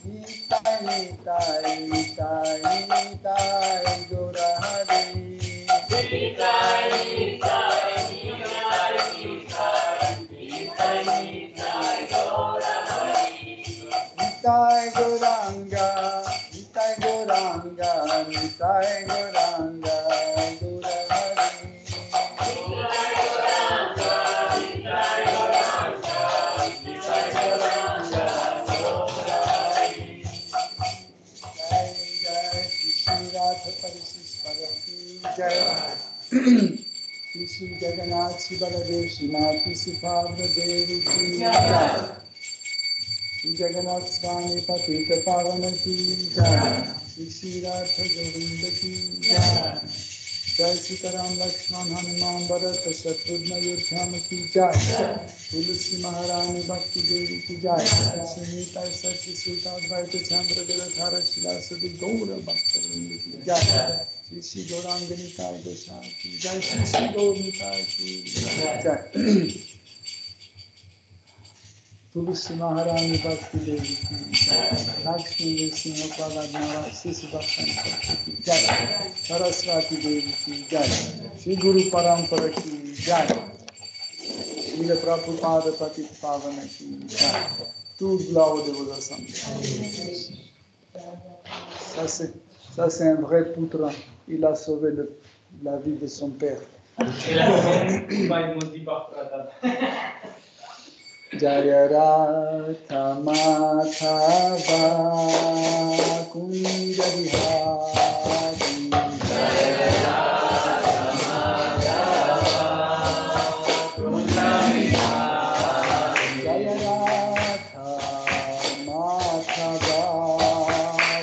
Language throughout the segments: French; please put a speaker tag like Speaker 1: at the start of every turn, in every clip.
Speaker 1: Nitai Nitai Nitai Nitai Gaura Hari. Nitai Nitai Nitai Nitai Nitai Nitai Gaura Hari. Nitai Gauranga, Nitai Gauranga, Nitai Gauranga, Gaura Hari. Nitai Gauranga, Nitai Gauranga, Nitai Gauranga, Gaura Hari. Jai Jai Shri Radha Parishishvara ki Jai. Shri Jagannath Shri Baladev Shri Mati Subhadra Devi ki Jai. Jagannath Swami Patita Pavana ki Jai. Shri Radha Govinda ki Jai. Jai Sitaram Lakshman Hanuman Bharata Shatrugna Yudhama ki Jai. Tulsi Maharani Bhakti Devi ki Jai. Shri Nita Sakhi Sita Advaita Chandra Garadhara Shilasadi Gaura Bhakta Vrinda ki Jai. Shri Shri Gaurangani Kai Dosha ki Jai. Shri Shri Gauranga ki Jai. Tulsi Maharani Bhakti Devi ki Jai. Lakshmi Nrsimha Prahlad Sisi Bhaktan ki Jai. Saraswati Devi ki Jai. Shri Guru Parampara ki Jai. Shri Prabhupada Patita Pavana ki Jai. Tout gloire de vos assemblées. Ça c'est un vrai poutre. Il a sauvé la vie de son père. Jaya Radha Madhava Kunja Bihari. Jaya Radha Madhava Kunja Bihari. Jaya Radha Madhava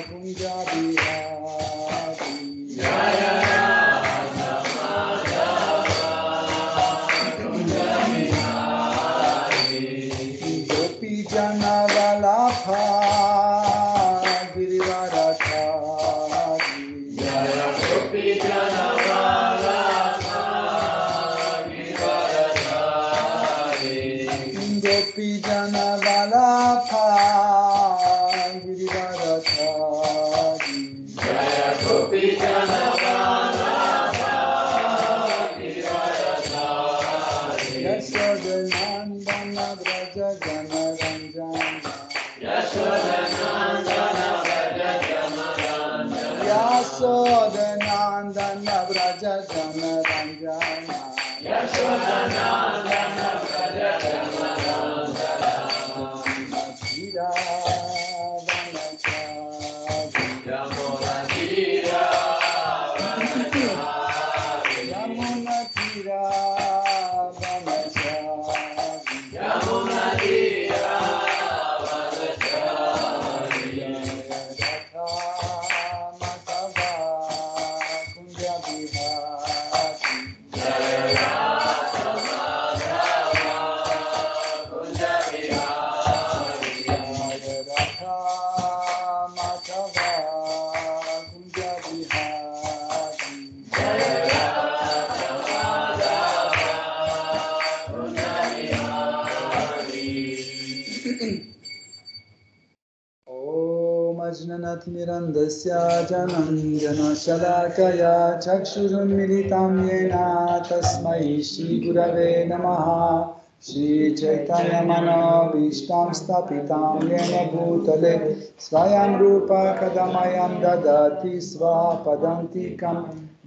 Speaker 1: Kunja Bihari. Jaya Radha Madhava Kunja Bihari. Gopi Jana Valabha Girivaradhari. Jaya Gopi Jana Valabha Girivaradhari. Gopi Jana Valabha Girivaradhari. Jaya Gopi Jana Valabha Girivaradhari. Yashodanandana Vraja Jana Ranjana. Yashodanandana Vraja Jana Ranjana. Yashodanandana Vraja Jana Ranjana. Yashodanandana Vraja Jana Ranjana. Shira Vanachari. Yamuna Shira Vanachari. Yamuna Shira Vanachari. Yamuna Shira Vanachari. Radha Madhava Kunja Bihari. Jaya Radha Madhava Kunja Bihari. Jaya Radha Madhava Kunja Bihari. Jaya Radha Madhava Kunja Bihari. Om Ajnanath Mirandasya Jananjana Shalakaya Chakshurunmilitam Yena Tasmai Shri Gurave Namaha. Shri Chaitanya Manobishtam Stapitam Yena Bhutale Swayam Rupa Kadamayam Dadati Svapadantikam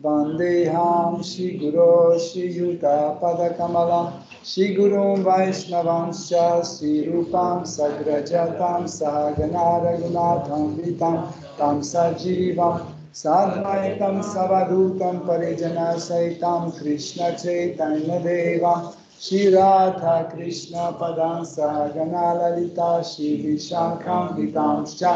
Speaker 1: Vandeham Shri Guru Shri Yuta Padakamalam Shri Guru Vaishnavanscha Shri Rupam Sagrajatam Sahagana Raghunatham Vitam Tam Sajivam Sadvaitam Savadutam Parijana Saitam Krishna Chaitanya Devam Shri Radha Krishna Padam Sahagana Lalita Shri Vishakham Vitamscha.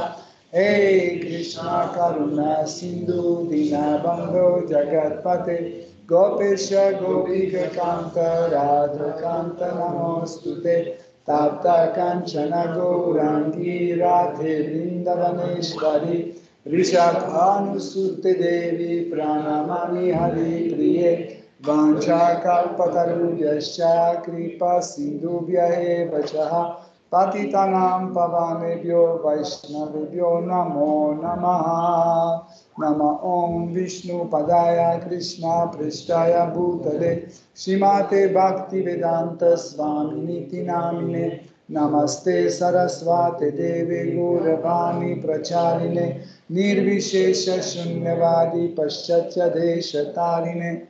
Speaker 1: Hey Krishna Karuna Sindhu Dinabandho Jagatpate Gopesha Gopika Kanta Radha Kanta Namostute Tapta Kanchana Gourangi Radhe Vrindavaneshwari Rishabhanusute Devi Pranamani Hari Priye Vancha Kalpatarubhyascha Kripa Sindhubhya Eva Chaha Patitanam pavanebhyo Vaishnavebhyo Namo Namaha. Nama Om Vishnu Padaya Krishna Prishtaya Bhutale Shrimate Bhakti Vedanta Swaminiti Namine Namaste Saraswate Deve Gauravani Pracharine Nirvishesha Shunyavadi Paschatya Desha Tarine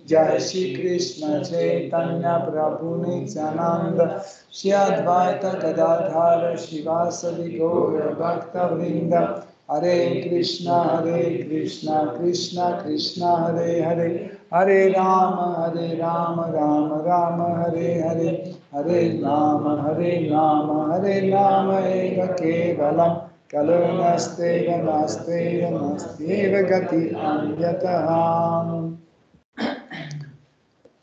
Speaker 1: Jai Shri Krishna Chaitanya Prabhu Nityananda Shri Advaita Gadadhara Shivasadi Gaura Bhakta Vrinda Hare Krishna Krishna Krishna Hare Hare Hare Rama Rama Rama Hare Hare Hare Rama Hare Rama Eva Kevalam Kalonasteva Nasteva Nasteva Gati Anyataham.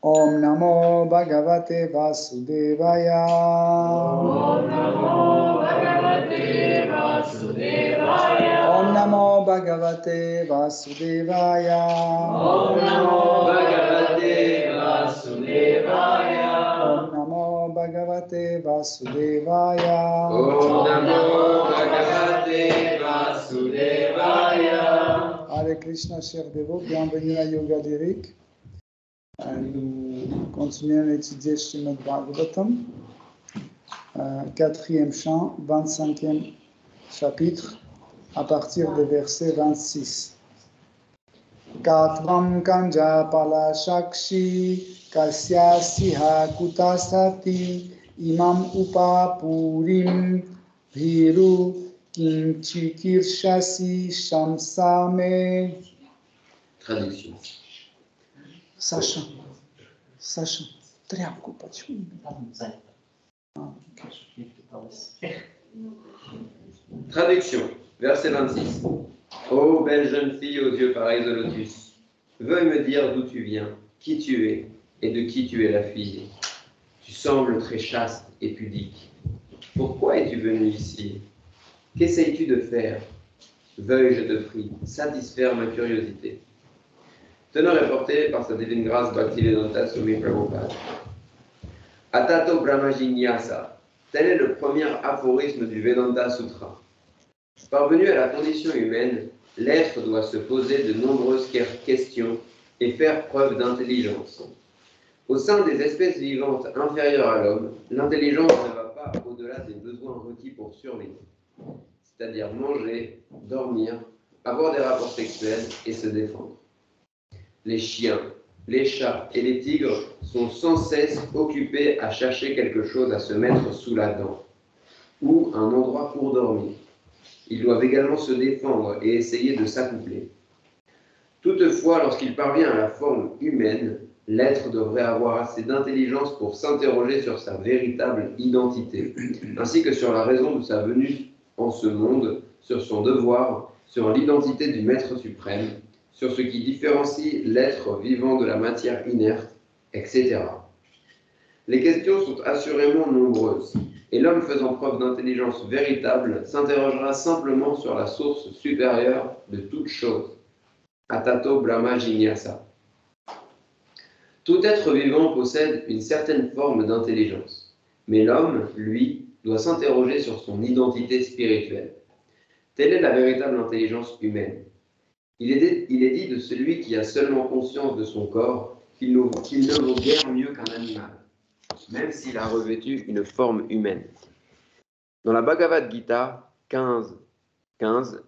Speaker 1: Om Namo Bhagavate Vasudevaya.
Speaker 2: Om Namo Bhagavate Vasudevaya.
Speaker 1: Om Namo Bhagavate Vasudevaya.
Speaker 2: Om Namo Bhagavate Vasudevaya.
Speaker 1: Om Namo Bhagavate Vasudevaya.
Speaker 2: Om Namo Bhagavate Vasudevaya.
Speaker 1: Hare Krishna, chers dévots, bienvenue à Yoga Lyrique. Nous continuons à étudier Srimad Bhagavatam, 4e chant, 25e chapitre, à partir du verset 26. Katvam kanja pala shakshi kasya siha kutasati imam upa purim bhiru kinchikirshasi shamsame.
Speaker 3: Traduction.
Speaker 1: Sachant. Тряпку почему?
Speaker 3: Traduction. Verset 26. Ô belle jeune fille aux yeux pareils au lotus, veuille me dire d'où tu viens, qui tu es et de qui tu es la fille. Tu sembles très chaste et pudique. Pourquoi es-tu venue ici? Qu'essayes-tu de faire? Veuille, je te prie, satisfaire ma curiosité. Teneur est porté par sa divine grâce Bhaktivedanta Swami Prabhupada. Atato Brahma Jignasa, tel est le premier aphorisme du Vedanta Sutra. Parvenu à la condition humaine, l'être doit se poser de nombreuses questions et faire preuve d'intelligence. Au sein des espèces vivantes inférieures à l'homme, l'intelligence ne va pas au-delà des besoins requis pour survivre, c'est-à-dire manger, dormir, avoir des rapports sexuels et se défendre. Les chiens, les chats et les tigres sont sans cesse occupés à chercher quelque chose à se mettre sous la dent ou un endroit pour dormir. Ils doivent également se défendre et essayer de s'accoupler. Toutefois, lorsqu'il parvient à la forme humaine, l'être devrait avoir assez d'intelligence pour s'interroger sur sa véritable identité, ainsi que sur la raison de sa venue en ce monde, sur son devoir, sur l'identité du Maître suprême, sur ce qui différencie l'être vivant de la matière inerte, etc. Les questions sont assurément nombreuses, et l'homme faisant preuve d'intelligence véritable s'interrogera simplement sur la source supérieure de toute chose. Atato Brahma Jignasa. Tout être vivant possède une certaine forme d'intelligence, mais l'homme, lui, doit s'interroger sur son identité spirituelle. Telle est la véritable intelligence humaine. Il est dit de celui qui a seulement conscience de son corps qu'il ne vaut guère mieux qu'un animal, même s'il a revêtu une forme humaine. Dans la Bhagavad Gita 15,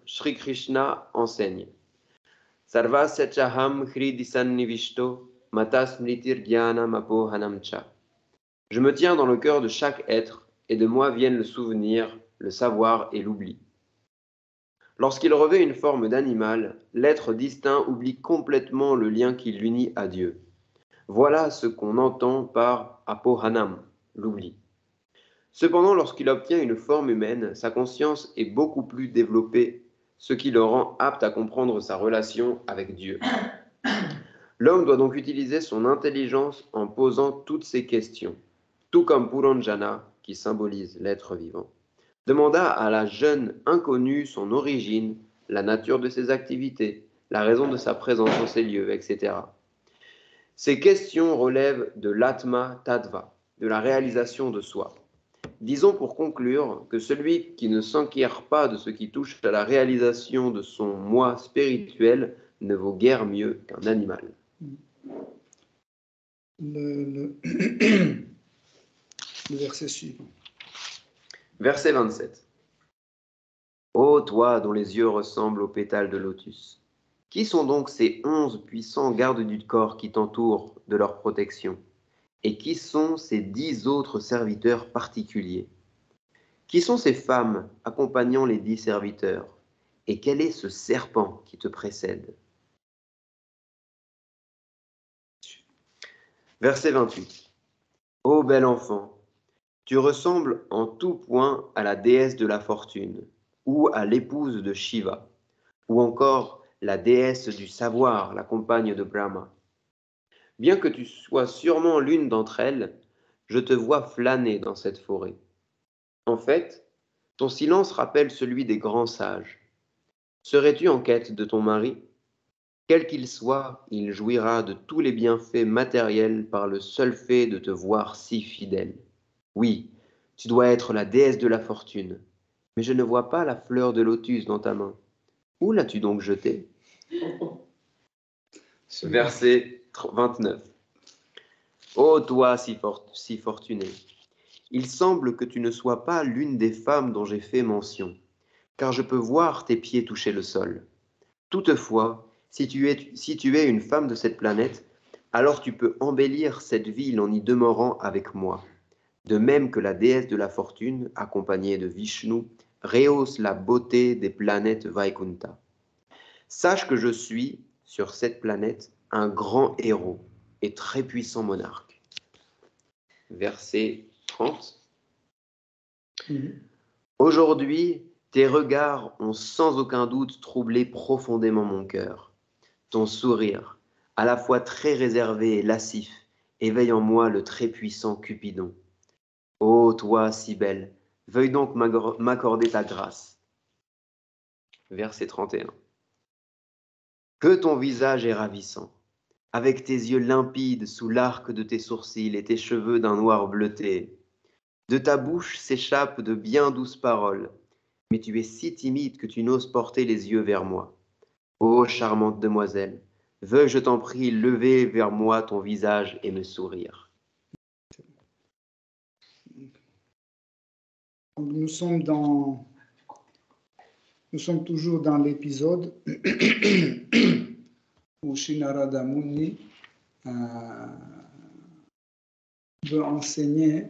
Speaker 3: Shri Krishna enseigne Sarva Sachaham Hridisannivishto Matasmritir Jnanam Apohanam Cha. Je me tiens dans le cœur de chaque être, et de moi viennent le souvenir, le savoir et l'oubli. Lorsqu'il revêt une forme d'animal, l'être distinct oublie complètement le lien qui l'unit à Dieu. Voilà ce qu'on entend par apohanam, l'oubli. Cependant, lorsqu'il obtient une forme humaine, sa conscience est beaucoup plus développée, ce qui le rend apte à comprendre sa relation avec Dieu. L'homme doit donc utiliser son intelligence en posant toutes ces questions, tout comme Puranjana, qui symbolise l'être vivant, demanda à la jeune inconnue son origine, la nature de ses activités, la raison de sa présence en ces lieux, etc. Ces questions relèvent de l'Atma Tattva, de la réalisation de soi. Disons pour conclure que celui qui ne s'enquiert pas de ce qui touche à la réalisation de son moi spirituel ne vaut guère mieux qu'un animal.
Speaker 1: Le verset suivant.
Speaker 3: Verset 27. Ô toi dont les yeux ressemblent aux pétales de lotus, qui sont donc ces 11 puissants gardes du corps qui t'entourent de leur protection? Et qui sont ces 10 autres serviteurs particuliers? Qui sont ces femmes accompagnant les 10 serviteurs? Et quel est ce serpent qui te précède? Verset 28. Ô bel enfant, tu ressembles en tout point à la déesse de la fortune, ou à l'épouse de Shiva, ou encore la déesse du savoir, la compagne de Brahma. Bien que tu sois sûrement l'une d'entre elles, je te vois flâner dans cette forêt. En fait, ton silence rappelle celui des grands sages. Serais-tu en quête de ton mari? Quel qu'il soit, il jouira de tous les bienfaits matériels par le seul fait de te voir si fidèle. Oui, tu dois être la déesse de la fortune, mais je ne vois pas la fleur de lotus dans ta main. Où l'as-tu donc jetée? Verset 29. Ô toi si fortuné, il semble que tu ne sois pas l'une des femmes dont j'ai fait mention, car je peux voir tes pieds toucher le sol. Toutefois, si tu es une femme de cette planète, alors tu peux embellir cette ville en y demeurant avec moi. De même que la déesse de la fortune, accompagnée de Vishnu, rehausse la beauté des planètes Vaikunta. Sache que je suis, sur cette planète, un grand héros et très puissant monarque. Verset 30. Aujourd'hui, tes regards ont sans aucun doute troublé profondément mon cœur. Ton sourire, à la fois très réservé et lascif, éveille en moi le très puissant Cupidon. Ô toi si belle, veuille donc m'accorder ta grâce. Verset 31. Que ton visage est ravissant, avec tes yeux limpides sous l'arc de tes sourcils et tes cheveux d'un noir bleuté. De ta bouche s'échappent de bien douces paroles, mais tu es si timide que tu n'oses porter les yeux vers moi. Ô charmante demoiselle, veuille, je t'en prie, lever vers moi ton visage et me sourire.
Speaker 1: Nous sommes toujours dans l'épisode où Sri Narada Muni veut enseigner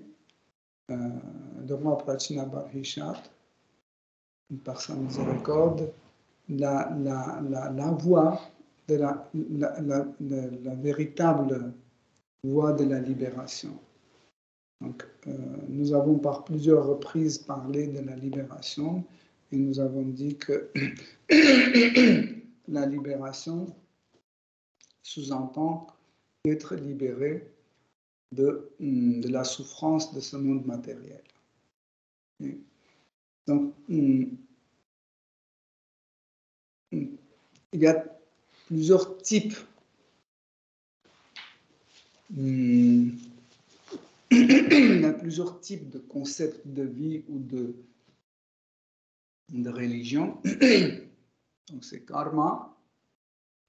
Speaker 1: le roi Prachina Barhishat, par sa miséricorde, la voie de la véritable voie de la libération. Donc, nous avons par plusieurs reprises parlé de la libération et nous avons dit que la libération sous-entend être libéré de la souffrance de ce monde matériel. Et donc, il y a plusieurs types il y a plusieurs types de concepts de vie ou de religion. Donc, c'est karma,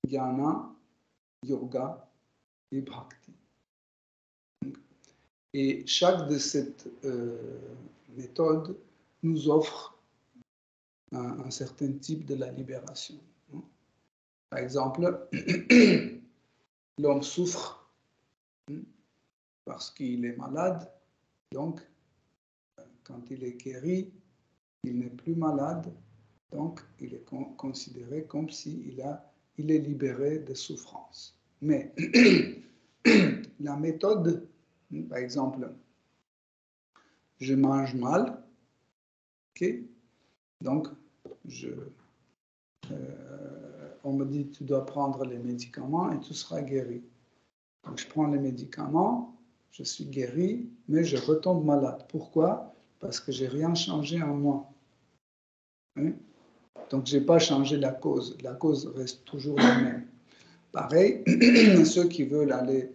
Speaker 1: jnana, yoga et bhakti. Et chaque de ces méthodes nous offre un certain type de la libération. Par exemple, l'homme souffre parce qu'il est malade, donc quand il est guéri, il n'est plus malade, donc il est considéré comme s'il est libéré de souffrance. Mais la méthode, par exemple, je mange mal, okay? Donc on me dit tu dois prendre les médicaments et tu seras guéri. Donc je prends les médicaments, je suis guéri, mais je retombe malade. Pourquoi? Parce que je n'ai rien changé en moi. Hein? Donc je n'ai pas changé la cause. La cause reste toujours la même. Pareil, ceux qui veulent aller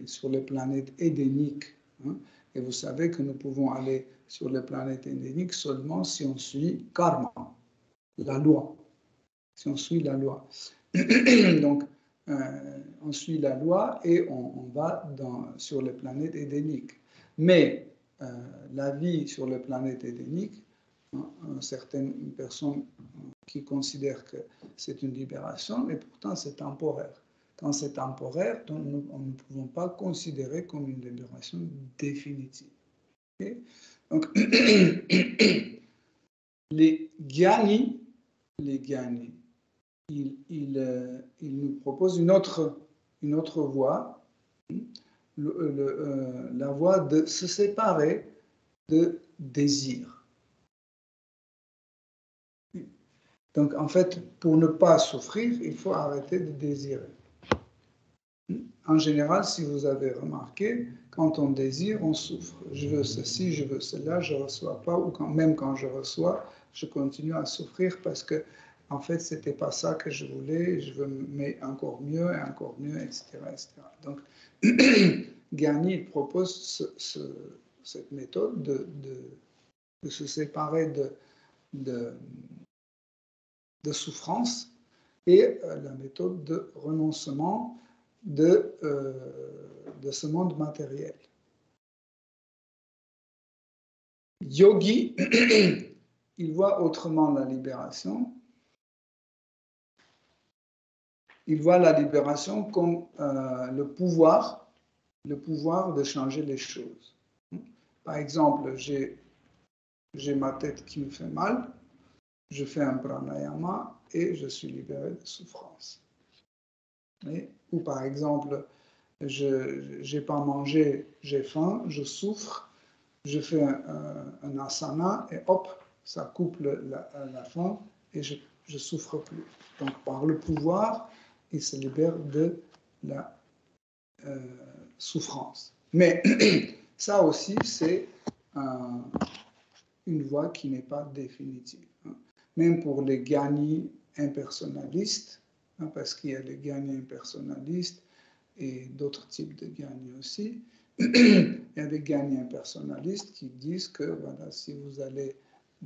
Speaker 1: sur les planètes édéniques, hein, Et vous savez que nous pouvons aller sur les planètes édéniques seulement si on suit karma, la loi. Si on suit la loi. Donc, on suit la loi et on va sur les planètes édéniques. Mais la vie sur les planètes édéniques, certaines personnes qui considèrent que c'est une libération, mais pourtant c'est temporaire. Quand c'est temporaire, on ne pouvons pas considérer comme une libération définitive. Okay? Donc, les gyanis, ils nous proposent une autre voie, la voie de se séparer de désir. Donc, en fait, pour ne pas souffrir, il faut arrêter de désirer. En général, si vous avez remarqué, quand on désire, on souffre. Je veux ceci, je veux cela, je ne reçois pas, ou même quand je reçois, je continue à souffrir parce que, en fait, ce n'était pas ça que je voulais, je veux mais encore mieux, etc. etc. Donc, Gyani propose cette méthode de se séparer de souffrance et la méthode de renoncement de ce monde matériel. Yogi, il voit autrement la libération. Il voit la libération comme le pouvoir de changer les choses. Par exemple, j'ai ma tête qui me fait mal, je fais un pranayama et je suis libéré de souffrance. Ou par exemple, je n'ai pas mangé, j'ai faim, je souffre, je fais un asana et hop, ça coupe la faim et je ne souffre plus. Donc par le pouvoir, il se libère de la souffrance. Mais ça aussi, c'est une voie qui n'est pas définitive. Même pour les gyanis impersonnalistes, parce qu'il y a les gyanis impersonnalistes et d'autres types de gyanis aussi, il y a des gyanis impersonnalistes qui disent que voilà, si vous allez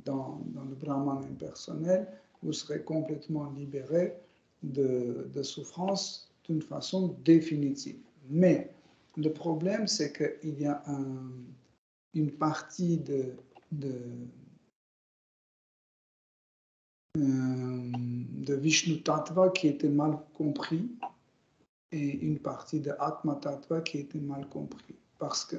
Speaker 1: dans le Brahman impersonnel, vous serez complètement libéré de souffrance d'une façon définitive. Mais le problème, c'est qu'il y a une partie de Vishnu Tattva qui était mal compris et une partie de Atma Tattva qui était mal compris. Parce que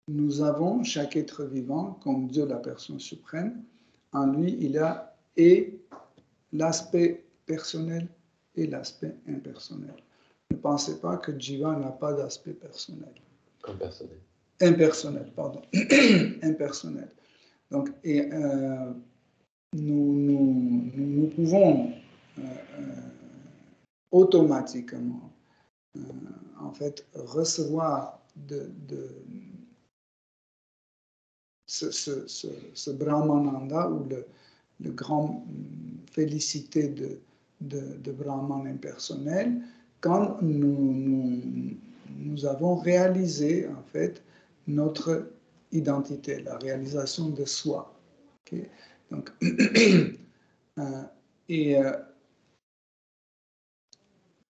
Speaker 1: nous avons, chaque être vivant, comme Dieu, la personne suprême, en lui, il a et l'aspect personnel et l'aspect impersonnel. Ne pensez pas que Jiva n'a pas d'aspect personnel. Impersonnel, pardon. Impersonnel. Donc, et nous pouvons automatiquement en fait recevoir ce Brahmananda ou le grand félicité de Brahman impersonnel quand nous avons réalisé en fait notre identité, la réalisation de soi. Okay? Donc,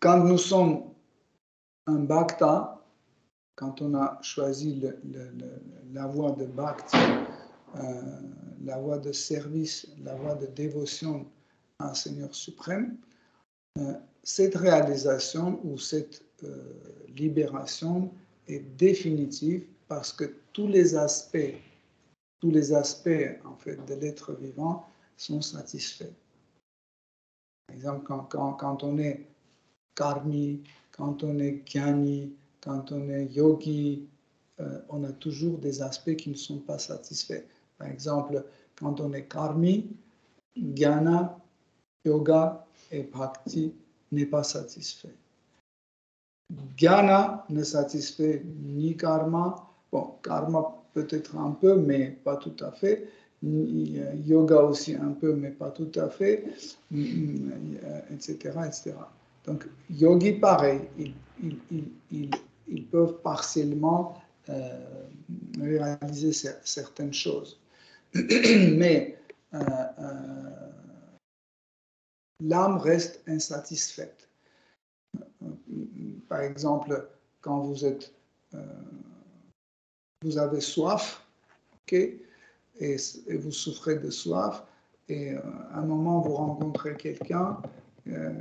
Speaker 1: quand nous sommes un bhakta, quand on a choisi la voie de bhakti, la voie de service, la voie de dévotion à un Seigneur suprême, cette réalisation ou cette libération est définitive parce que tous les aspects en fait de l'être vivant sont satisfaits. Par exemple, quand on est karmi, quand on est gyani, quand on est yogi, on a toujours des aspects qui ne sont pas satisfaits. Par exemple, quand on est karmi, jnana, yoga et bhakti n'est pas satisfait. Jnana ne satisfait ni karma, bon, karma peut-être un peu, mais pas tout à fait. Yoga aussi un peu, mais pas tout à fait, etc., etc. Donc, yogi, pareil, ils peuvent partiellement réaliser certaines choses. Mais l'âme reste insatisfaite. Par exemple, quand vous avez soif, ok, et vous souffrez de soif, et à un moment vous rencontrez quelqu'un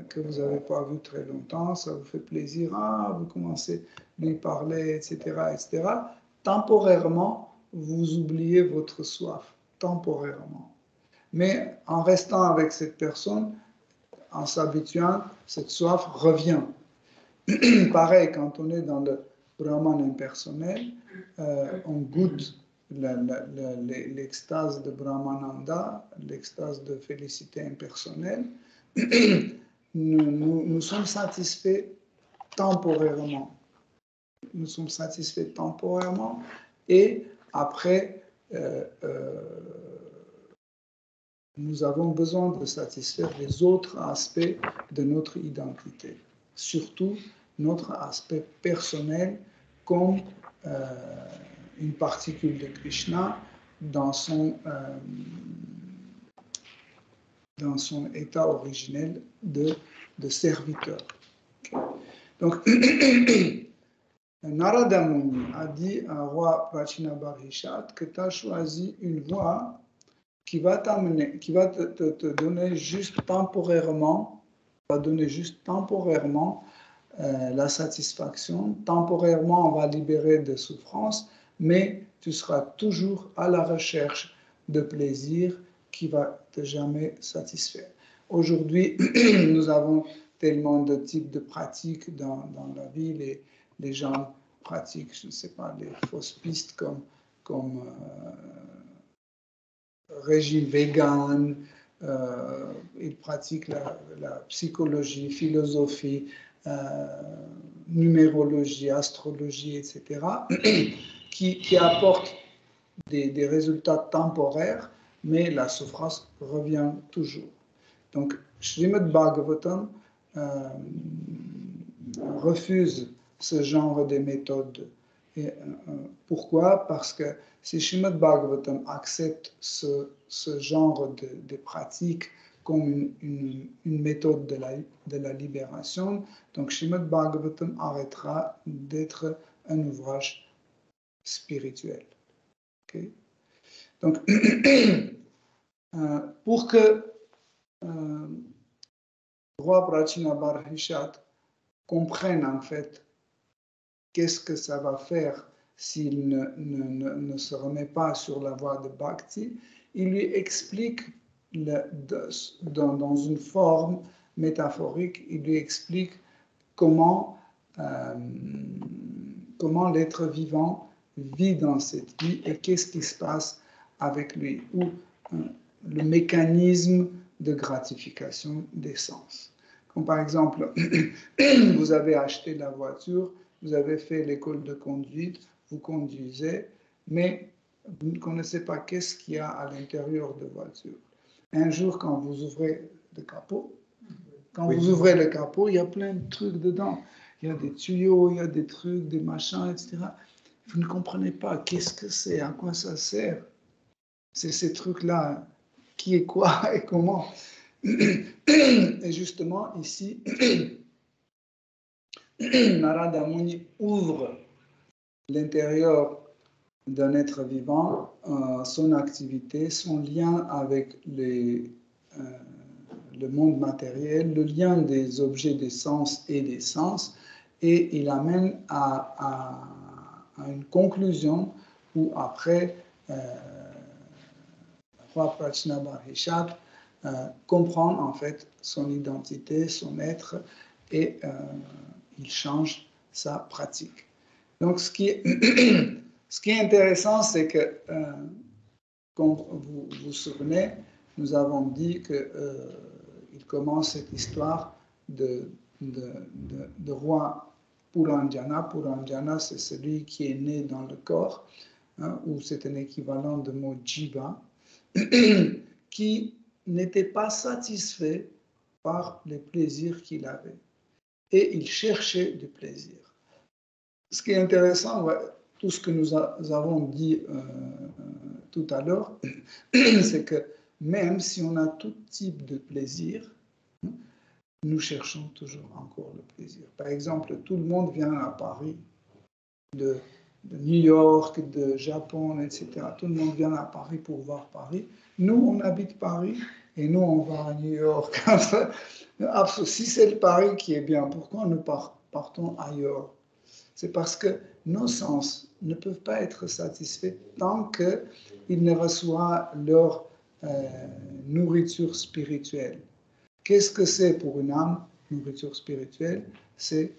Speaker 1: que vous n'avez pas vu très longtemps, ça vous fait plaisir, vous commencez à lui parler, etc., etc. Temporairement, vous oubliez votre soif, temporairement. Mais en restant avec cette personne, en s'habituant, cette soif revient. Pareil, quand on est dans le Brahman impersonnel, on goûte l'extase de Brahmananda, l'extase de félicité impersonnelle. Nous sommes satisfaits temporairement. Nous sommes satisfaits temporairement et après, nous avons besoin de satisfaire les autres aspects de notre identité, surtout notre aspect personnel comme une particule de Krishna dans son état originel de serviteur. Okay. Donc, Narada Muni a dit à roi Prachinabarhishat que tu as choisi une voie qui va t'amener, qui va te donner juste temporairement, la satisfaction, temporairement on va libérer de souffrance, mais tu seras toujours à la recherche de plaisir qui va te jamais satisfaire. Aujourd'hui, nous avons tellement de types de pratiques dans la vie, les gens pratiquent, je ne sais pas, les fausses pistes comme régime vegan, ils pratiquent la psychologie, philosophie, numérologie, astrologie, etc., qui apportent des résultats temporaires, mais la souffrance revient toujours. Donc, Srimad Bhagavatam refuse ce genre de méthodes. Et, pourquoi? Parce que si Srimad Bhagavatam accepte ce genre de pratique comme une méthode de la libération, donc Srimad Bhagavatam arrêtera d'être un ouvrage spirituel. Okay? Donc, pour que roi Prachinabarhishat comprenne en fait qu'est-ce que ça va faire s'il ne se remet pas sur la voie de Bhakti, il lui explique dans une forme métaphorique, il lui explique comment l'être vivant vit dans cette vie et qu'est-ce qui se passe avec lui, ou le mécanisme de gratification des sens. Comme par exemple, vous avez acheté la voiture, vous avez fait l'école de conduite, vous conduisez, mais vous ne connaissez pas qu'est-ce qu'il y a à l'intérieur de la voiture. Un jour, quand vous ouvrez le capot, il y a plein de trucs dedans. Il y a des tuyaux, il y a des trucs, des machins, etc. Vous ne comprenez pas qu'est-ce que c'est, à quoi ça sert. C'est ces trucs-là, qui est quoi et comment. Et justement, ici, Narada Muni ouvre l'intérieur d'un être vivant, son activité, son lien avec le monde matériel, le lien des objets des sens et des sens, et il amène à une conclusion où après, roi Prachinabarhishat comprend en fait son identité, son être, et il change sa pratique. Donc, ce qui est intéressant, c'est que, comme vous vous souvenez, nous avons dit qu'il commence cette histoire de roi Puranjana. Puranjana, c'est celui qui est né dans le corps, ou c'est un équivalent de mot jiva, qui n'était pas satisfait par les plaisirs qu'il avait. et il cherchait du plaisir. Ce qui est intéressant, tout ce que nous avons dit tout à l'heure, c'est que même si on a tout type de plaisir, nous cherchons toujours encore le plaisir. Par exemple, tout le monde vient à Paris, de New York, de Japon, etc. Tout le monde vient à Paris pour voir Paris. Nous, on habite Paris et nous, on va à New York. Si c'est le Paris qui est bien, pourquoi nous partons ailleurs? C'est parce que nos sens ne peuvent pas être satisfaits tant qu'ils ne reçoivent leur nourriture spirituelle. Qu'est-ce que c'est pour une âme, nourriture spirituelle? C'est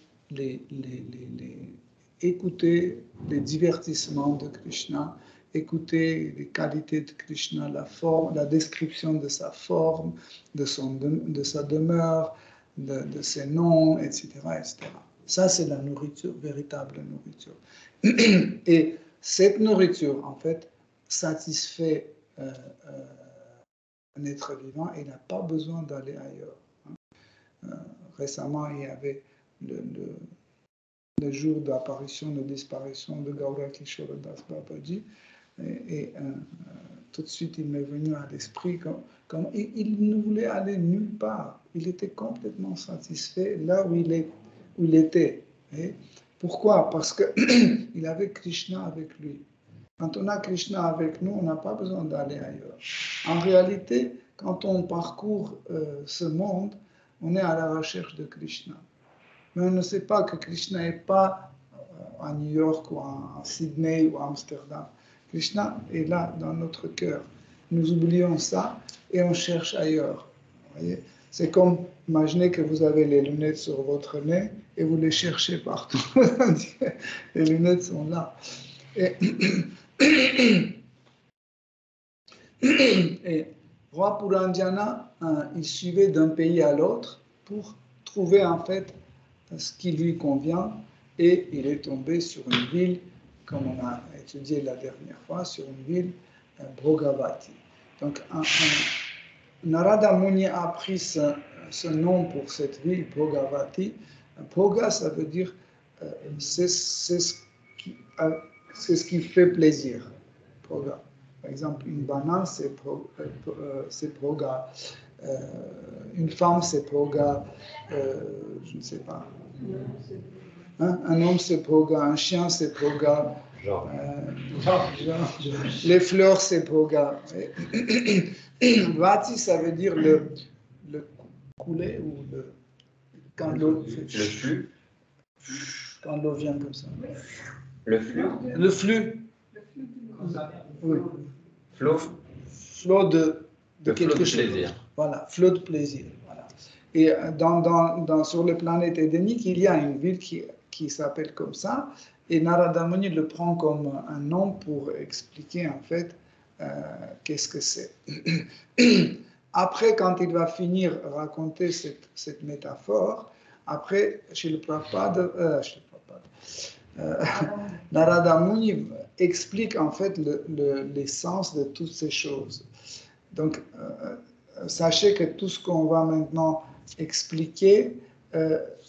Speaker 1: écouter les divertissements de Krishna, écouter les qualités de Krishna, la description de sa forme, de sa demeure, de ses noms, etc., etc. Ça, c'est la nourriture, véritable nourriture. Et cette nourriture, en fait, satisfait un être vivant et n'a pas besoin d'aller ailleurs. Récemment, il y avait le jour d'apparition, de disparition de Gaura Kishore Das Babaji, et tout de suite, il m'est venu à l'esprit comme il ne voulait aller nulle part. Il était complètement satisfait là où il était. Et pourquoi? Parce qu'il avait Krishna avec lui. Quand on a Krishna avec nous, on n'a pas besoin d'aller ailleurs. En réalité, quand on parcourt ce monde, on est à la recherche de Krishna. Mais on ne sait pas que Krishna n'est pas à New York ou à Sydney ou à Amsterdam. Krishna est là dans notre cœur. Nous oublions ça et on cherche ailleurs. Voyez? C'est comme, imaginez que vous avez les lunettes sur votre nez et vous les cherchez partout. Les lunettes sont là. Et roi Puranjana, il suivait d'un pays à l'autre pour trouver en fait ce qui lui convient, et il est tombé sur une ville, comme on a étudié la dernière fois, sur une ville, Bhogavati. Donc Narada Muni a pris ce nom pour cette ville, Bhogavati. Bhoga, ça veut dire c'est ce qui fait plaisir. Bhoga. Par exemple, une banane, c'est Bhoga. Une femme, c'est Bhoga. Je ne sais pas. Hein? Un homme, c'est Bhoga. Un chien, c'est Bhoga. Les fleurs, c'est Bhoga. Vati, ça veut dire le couler ou quand l'eau fait
Speaker 3: Le flux.
Speaker 1: Quand l'eau vient comme ça.
Speaker 3: Le flux.
Speaker 1: Le flux. Oui. Flot de quelque chose.
Speaker 3: Plaisir.
Speaker 1: Voilà, flot de plaisir. Voilà. Et sur le planète édénique, il y a une ville qui s'appelle comme ça, et Narada Muni le prend comme un nom pour expliquer en fait qu'est-ce que c'est. Après, quand il va finir raconter cette métaphore, après, chez le Prabhupada, Narada Muni explique en fait l'essence de toutes ces choses. Donc, sachez que tout ce qu'on va maintenant expliquer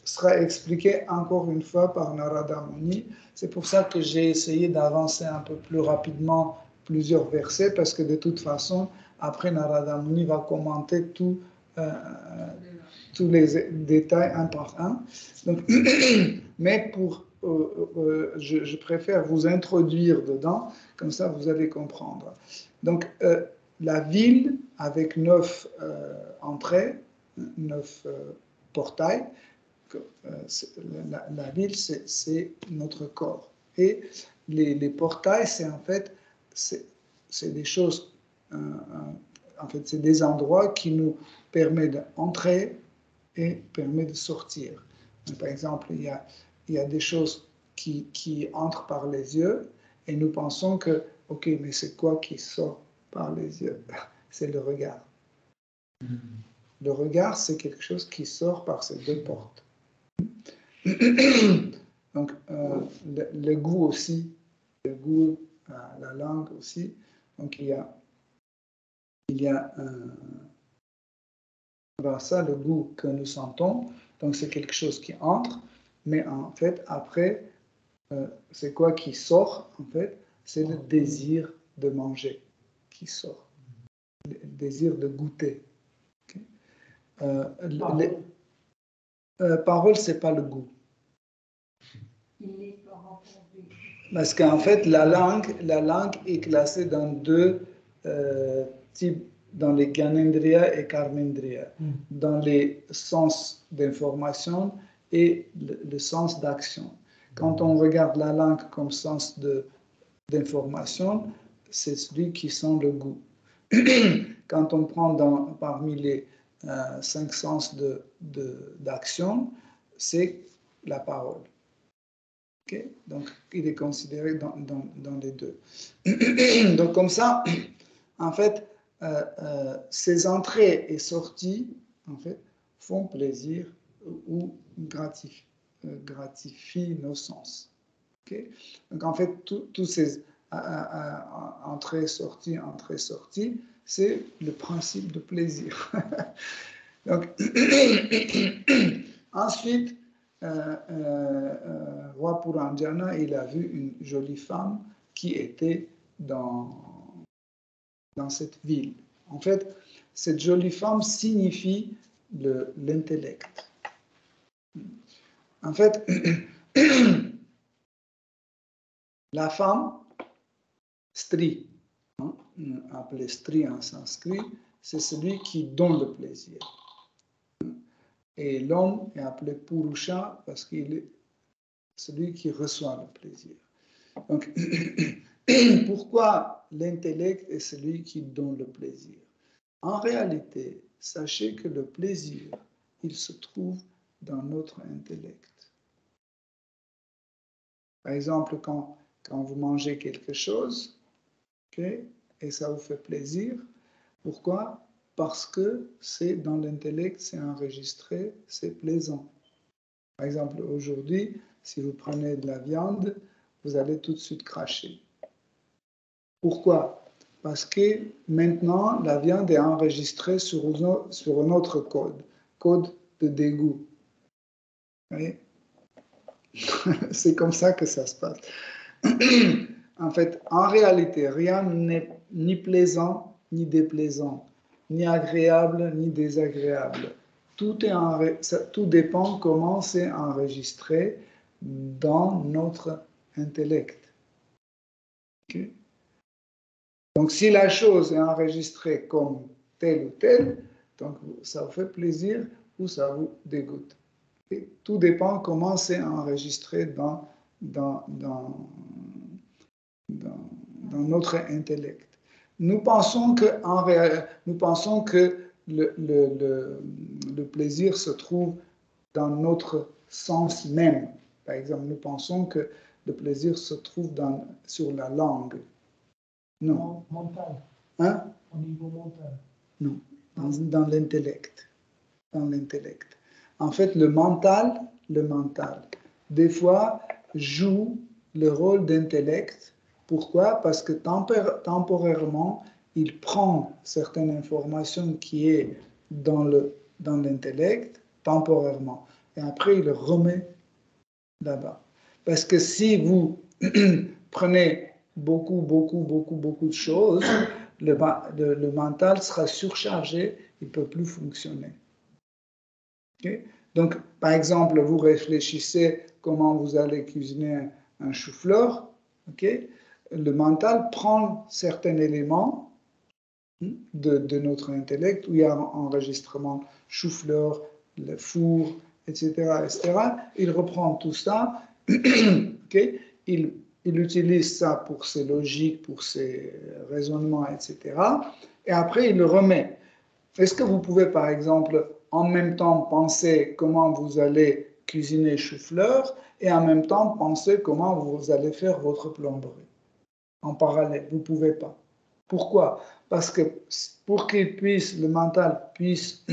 Speaker 1: sera expliqué encore une fois par Narada Muni. C'est pour ça que j'ai essayé d'avancer un peu plus rapidement plusieurs versets, parce que de toute façon, après Narada Muni va commenter tous les détails un par un. Donc, mais je préfère vous introduire dedans, comme ça vous allez comprendre. Donc, la ville avec 9 entrées, 9 portails, la ville c'est notre corps. Et les portails, c'est en fait c'est des choses, en fait c'est des endroits qui nous permettent d'entrer et permettent de sortir. Donc, par exemple, il y a des choses qui entrent par les yeux et nous pensons que, ok, mais c'est quoi qui sort par les yeux? C'est le regard. Le regard, c'est quelque chose qui sort par ces 2 portes. Donc, le goût aussi, le goût, la langue aussi. Donc, il y a ça, le goût que nous sentons. Donc c'est quelque chose qui entre, mais en fait, après, c'est quoi qui sort, en fait? C'est le désir de manger qui sort, le désir de goûter. Okay? Parole, c'est pas le goût. Parce qu'en fait, la langue est classée dans deux types, dans les Gyanendriya et Karmendriya, dans les sens d'information et le sens d'action. Quand on regarde la langue comme sens d'information, c'est celui qui sent le goût. Quand on prend parmi les 5 sens d'action, c'est la parole. Okay? Donc, il est considéré dans les deux. Donc, comme ça, en fait, ces entrées et sorties, en fait, font plaisir ou gratifient nos sens. Okay? Donc, en fait, tous ces entrées, sorties, c'est le principe de plaisir. Donc, ensuite, roi Puranjana, il a vu une jolie femme qui était dans cette ville. En fait, cette jolie femme signifie l'intellect. En fait, la femme, stri, appelé stri en sanskrit, c'est celui qui donne le plaisir. Et l'homme est appelé Purusha parce qu'il est celui qui reçoit le plaisir. Donc, pourquoi l'intellect est celui qui donne le plaisir? En réalité, sachez que le plaisir, il se trouve dans notre intellect. Par exemple, quand vous mangez quelque chose, okay, et ça vous fait plaisir, pourquoi? Parce que c'est dans l'intellect, c'est enregistré, c'est plaisant. Par exemple, aujourd'hui, si vous prenez de la viande, vous allez tout de suite cracher. Pourquoi? Parce que maintenant, la viande est enregistrée sur un autre code de dégoût. Vous voyez? C'est comme ça que ça se passe. En fait, en réalité, rien n'est ni plaisant, ni déplaisant, ni agréable, ni désagréable. Tout dépend comment c'est enregistré dans notre intellect. Okay? Donc, si la chose est enregistrée comme telle ou telle, donc ça vous fait plaisir ou ça vous dégoûte. Okay? Tout dépend comment c'est enregistré dans notre intellect. Nous pensons que le plaisir se trouve dans notre sens même. Par exemple, nous pensons que le plaisir se trouve sur la langue. Non.
Speaker 4: Mental.
Speaker 1: Hein?
Speaker 4: Au niveau mental.
Speaker 1: Non, dans l'intellect. Dans l'intellect. En fait, le mental, des fois, joue le rôle d'intellect. Pourquoi? Parce que temporairement, il prend certaines informations qui est dans l'intellect, temporairement, et après, il le remet là-bas. Parce que si vous prenez beaucoup de choses, le mental sera surchargé, il ne peut plus fonctionner. Okay? Donc, par exemple, vous réfléchissez comment vous allez cuisiner un chou-fleur, okay? Le mental prend certains éléments de notre intellect, où il y a un enregistrement chou-fleur, le four, etc., etc. Il reprend tout ça, okay? Il utilise ça pour ses logiques, pour ses raisonnements, etc. Et après, il le remet. Est-ce que vous pouvez, par exemple, en même temps penser comment vous allez cuisiner chou-fleur et en même temps penser comment vous allez faire votre plomberie? En parallèle, vous ne pouvez pas. Pourquoi? Parce que pour le mental puisse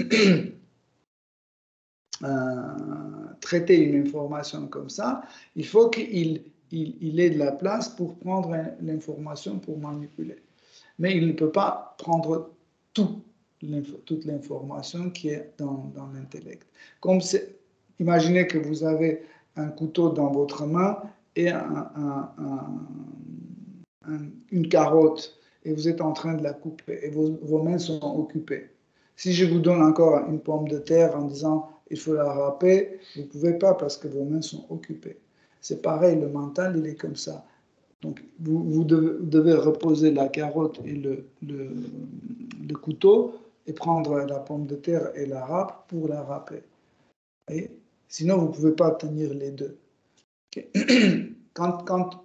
Speaker 1: traiter une information comme ça, il faut qu'il ait de la place pour prendre l'information, pour manipuler. Mais il ne peut pas prendre toute l'information qui est dans l'intellect. Comme imaginez que vous avez un couteau dans votre main et une carotte et vous êtes en train de la couper et vos mains sont occupées. Si je vous donne encore une pomme de terre en disant il faut la râper, vous ne pouvez pas parce que vos mains sont occupées. C'est pareil, le mental, il est comme ça. Donc, vous devez reposer la carotte et le couteau et prendre la pomme de terre et la râpe pour la râper. Et sinon, vous ne pouvez pas tenir les deux. Okay. Quand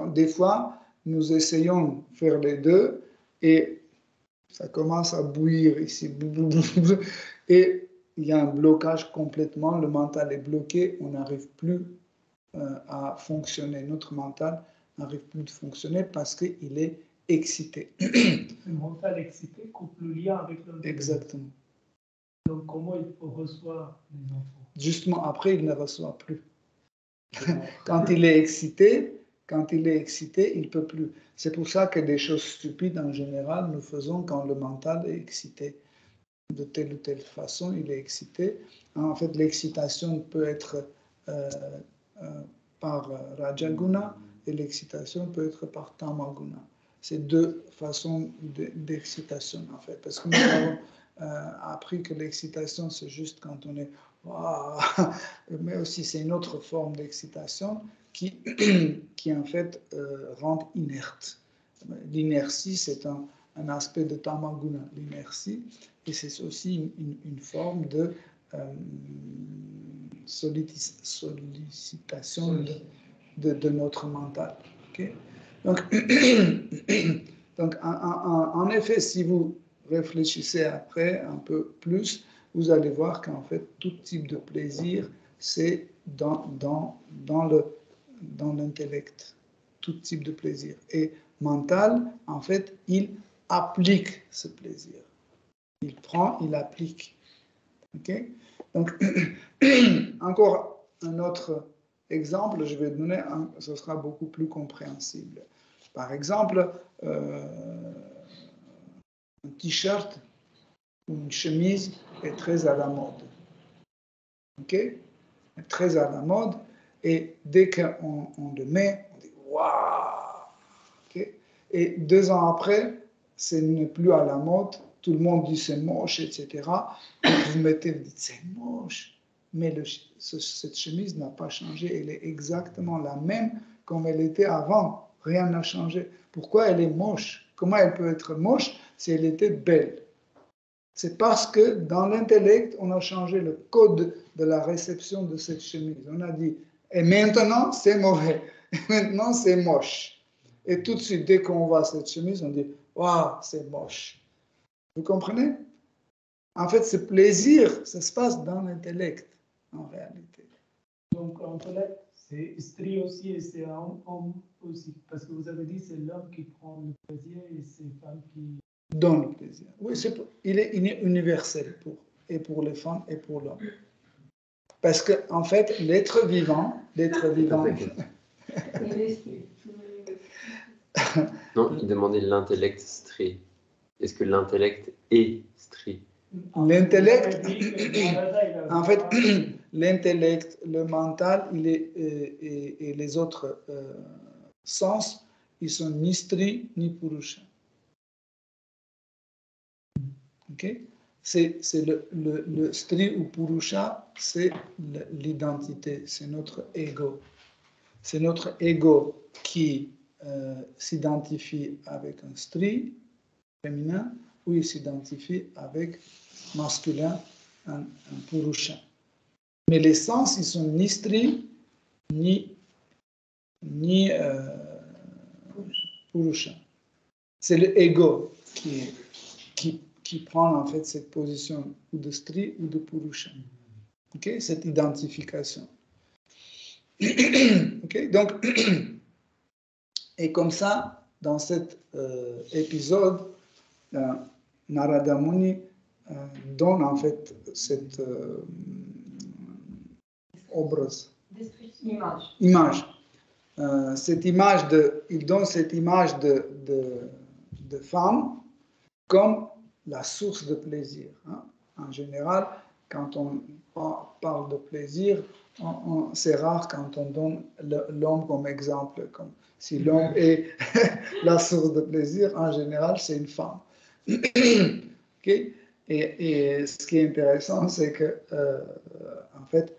Speaker 1: des fois, nous essayons de faire les deux et ça commence à bouillir ici. Et il y a un blocage complètement, le mental est bloqué, on n'arrive plus à fonctionner. Notre mental n'arrive plus de fonctionner parce qu'il est excité.
Speaker 4: Le mental excité coupe le lien avec l'intellect.
Speaker 1: Exactement.
Speaker 4: Donc comment il reçoit les enfants?
Speaker 1: Justement, après, il ne reçoit plus. Quand il est excité, il ne peut plus. C'est pour ça que des choses stupides, en général, nous faisons quand le mental est excité. De telle ou telle façon, il est excité. En fait, l'excitation peut être par Rajaguna et l'excitation peut être par Tamaguna. C'est deux façons d'excitation, en fait. Parce que nous avons appris que l'excitation, c'est juste quand on est wow, mais aussi c'est une autre forme d'excitation qui en fait rend inerte. L'inertie, c'est un aspect de Tamaguna, l'inertie, et c'est aussi une forme de sollicitation de notre mental. Okay? Donc en effet, si vous réfléchissez après un peu plus, vous allez voir qu'en fait, tout type de plaisir, c'est dans l'intellect. Tout type de plaisir. Et mental, en fait, il applique ce plaisir. Il prend, il applique. Okay? Donc, encore un autre exemple, je vais donner, ce sera beaucoup plus compréhensible. Par exemple, un t-shirt ou une chemise est très à la mode. Ok? Très à la mode. Et dès qu'on le met, on dit waouh! Okay? Et 2 ans après, ce n'est plus à la mode. Tout le monde dit c'est moche, etc. Et vous mettez, vous dites c'est moche. Mais cette chemise n'a pas changé. Elle est exactement la même comme elle était avant. Rien n'a changé. Pourquoi elle est moche? Comment elle peut être moche si elle était belle? C'est parce que dans l'intellect, on a changé le code de la réception de cette chemise. On a dit, et maintenant c'est mauvais, et maintenant c'est moche. Et tout de suite, dès qu'on voit cette chemise, on dit, waouh, c'est moche. Vous comprenez? En fait, ce plaisir, ça se passe dans l'intellect, en réalité.
Speaker 4: Donc, l'intellect, c'est stri aussi et c'est homme aussi. Parce que vous avez dit, c'est l'homme qui prend le plaisir et c'est femme qui...
Speaker 1: Donne le plaisir. Oui, il est universel pour les femmes et pour l'homme. Parce que, en fait, l'être vivant...
Speaker 3: Non, il demandait l'intellect stri. Est-ce que l'intellect est stri?
Speaker 1: L'intellect, en fait, l'intellect, le mental, et les autres sens, ils sont ni stri ni purusha. Ok? C'est le stri ou purusha, c'est l'identité, c'est notre ego. C'est notre ego qui s'identifie avec un stri féminin ou il s'identifie avec masculin, un purusha. Mais les sens, ils sont ni stri ni purusha. C'est le ego qui prend en fait cette position ou de stri ou de purusha. Okay? Cette identification. Okay? Donc, et comme ça, dans cet épisode, Narada Muni donne en fait cette obraz. Image. Cette image il donne cette image de femme comme la source de plaisir. Hein. En général, quand on on parle de plaisir, c'est rare quand on donne l'homme comme exemple. Comme si l'homme est la source de plaisir, en général, c'est une femme. Okay? Et ce qui est intéressant, c'est que, en fait,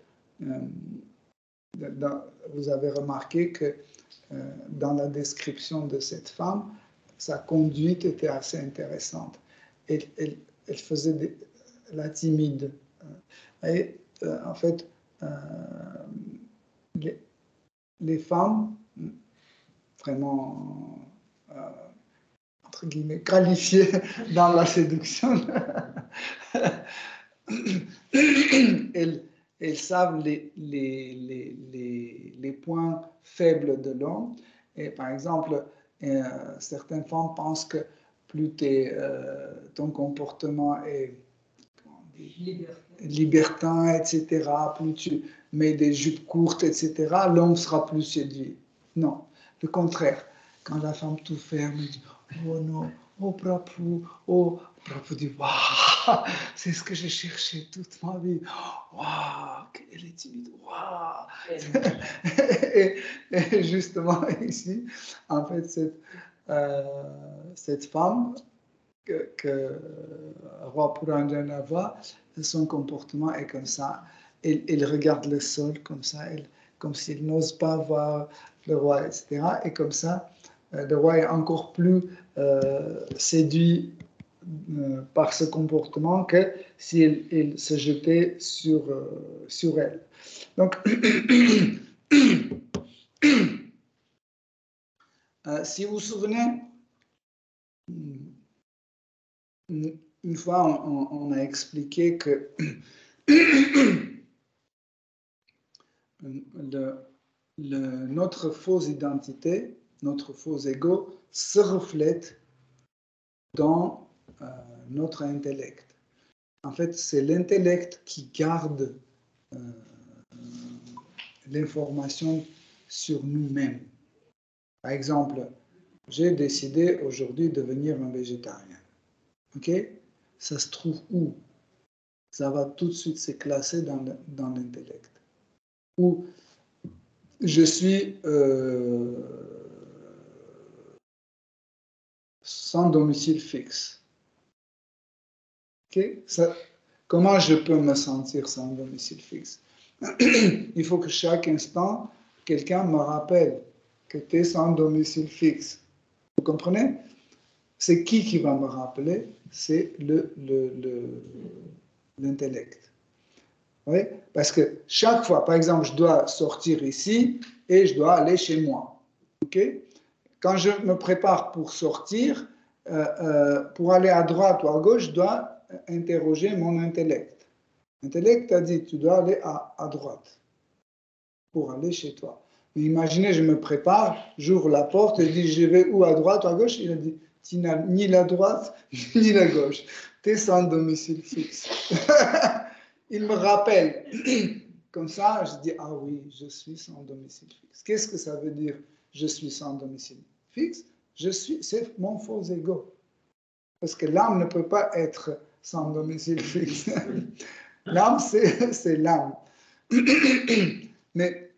Speaker 1: vous avez remarqué que dans la description de cette femme, sa conduite était assez intéressante. Elle faisait la timide. Et en fait, les femmes vraiment, entre guillemets, qualifiées dans la séduction, elles savent les points faibles de l'homme. Et par exemple, certaines femmes pensent que plus ton comportement est libertin, etc., plus tu mets des jupes courtes, etc., l'homme sera plus séduit. Non, le contraire. Quand la femme tout ferme, elle dit « Oh non, oh Prabhu, oh », Prabhu dit « Waouh, c'est ce que j'ai cherché toute ma vie. Waouh, elle est timide, waouh ». Et justement ici, en fait, cette femme que Roi Puranjana voit, son comportement est comme ça. Il regarde le sol comme ça, comme s'il n'ose pas voir le roi, etc. Et comme ça, le roi est encore plus séduit par ce comportement que s'il se jetait sur elle. Donc, si vous vous souvenez, une fois, on a expliqué que notre fausse identité, notre faux ego, se reflète dans notre intellect. En fait, c'est l'intellect qui garde l'information sur nous-mêmes. Par exemple, j'ai décidé aujourd'hui de devenir un végétarien. Ok? Ça se trouve où? Ça va tout de suite se classer dans l'intellect. Ou je suis sans domicile fixe. Okay? Comment je peux me sentir sans domicile fixe? Il faut que chaque instant, quelqu'un me rappelle que tu es sans domicile fixe. Vous comprenez? C'est qui va me rappeler? C'est l'intellect. Oui? Parce que chaque fois, par exemple, je dois sortir ici et je dois aller chez moi. Okay? Quand je me prépare pour sortir, pour aller à droite ou à gauche, je dois interroger mon intellect. L'intellect a dit, tu dois aller à droite pour aller chez toi. Mais imaginez, je me prépare, j'ouvre la porte et je dis, je vais où, à droite ou à gauche? Il a dit, tu n'as ni la droite ni la gauche. Tu es sans domicile fixe. Il me rappelle. Comme ça, je dis, ah oui, je suis sans domicile fixe. Qu'est-ce que ça veut dire, je suis sans domicile fixe? C'est mon faux ego. Parce que l'âme ne peut pas être sans domicile fixe. L'âme, c'est l'âme. Mais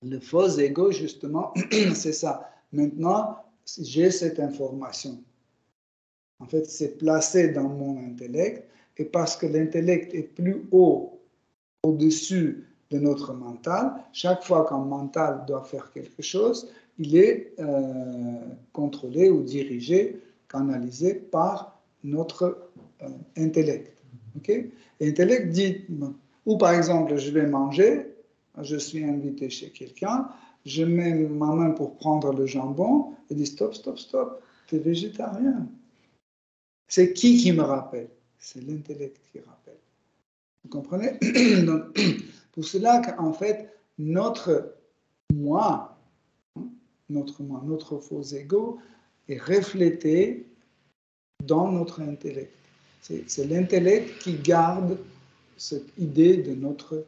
Speaker 1: le faux ego, justement, c'est ça. Maintenant, j'ai cette information. En fait, c'est placé dans mon intellect. Et parce que l'intellect est plus haut, au-dessus de notre mental, chaque fois qu'un mental doit faire quelque chose, il est contrôlé ou dirigé, canalisé par notre intellect. Okay? L'intellect dit, ou par exemple, je vais manger, je suis invité chez quelqu'un, je mets ma main pour prendre le jambon, et dit stop, stop, stop, tu es végétarien. C'est qui me rappelle? C'est l'intellect qui rappelle. Vous comprenez? Donc, pour cela qu'en fait, notre moi, notre faux ego est reflété dans notre intellect. C'est l'intellect qui garde cette idée de notre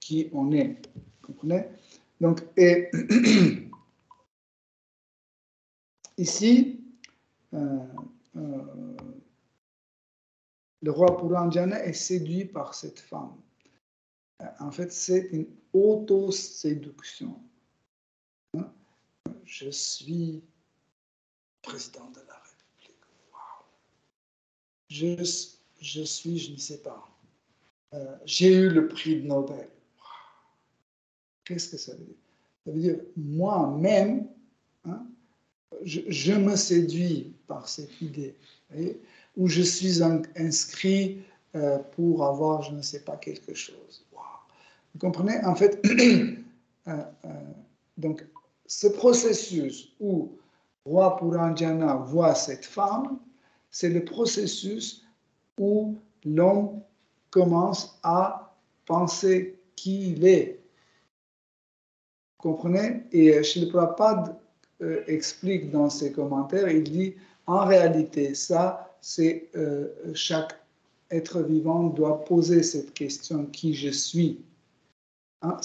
Speaker 1: qui on est. Vous comprenez? Donc, et ici, le roi Puranjana est séduit par cette femme. en fait, c'est une autoséduction. Hein? Je suis président de la République. Wow. Je suis, je ne sais pas. J'ai eu le prix de Nobel. Wow. Qu'est-ce que ça veut dire? Ça veut dire, moi-même, hein, je me séduis par cette idée, où je suis inscrit pour avoir, je ne sais pas, quelque chose. Wow. Vous comprenez? En fait, donc, ce processus où Roi Puranjana voit cette femme, c'est le processus où l'homme commence à penser qui il est. Vous comprenez? Et Srila Prabhupada explique dans ses commentaires, il dit, en réalité, ça, c'est chaque être vivant doit poser cette question, qui je suis. Hein?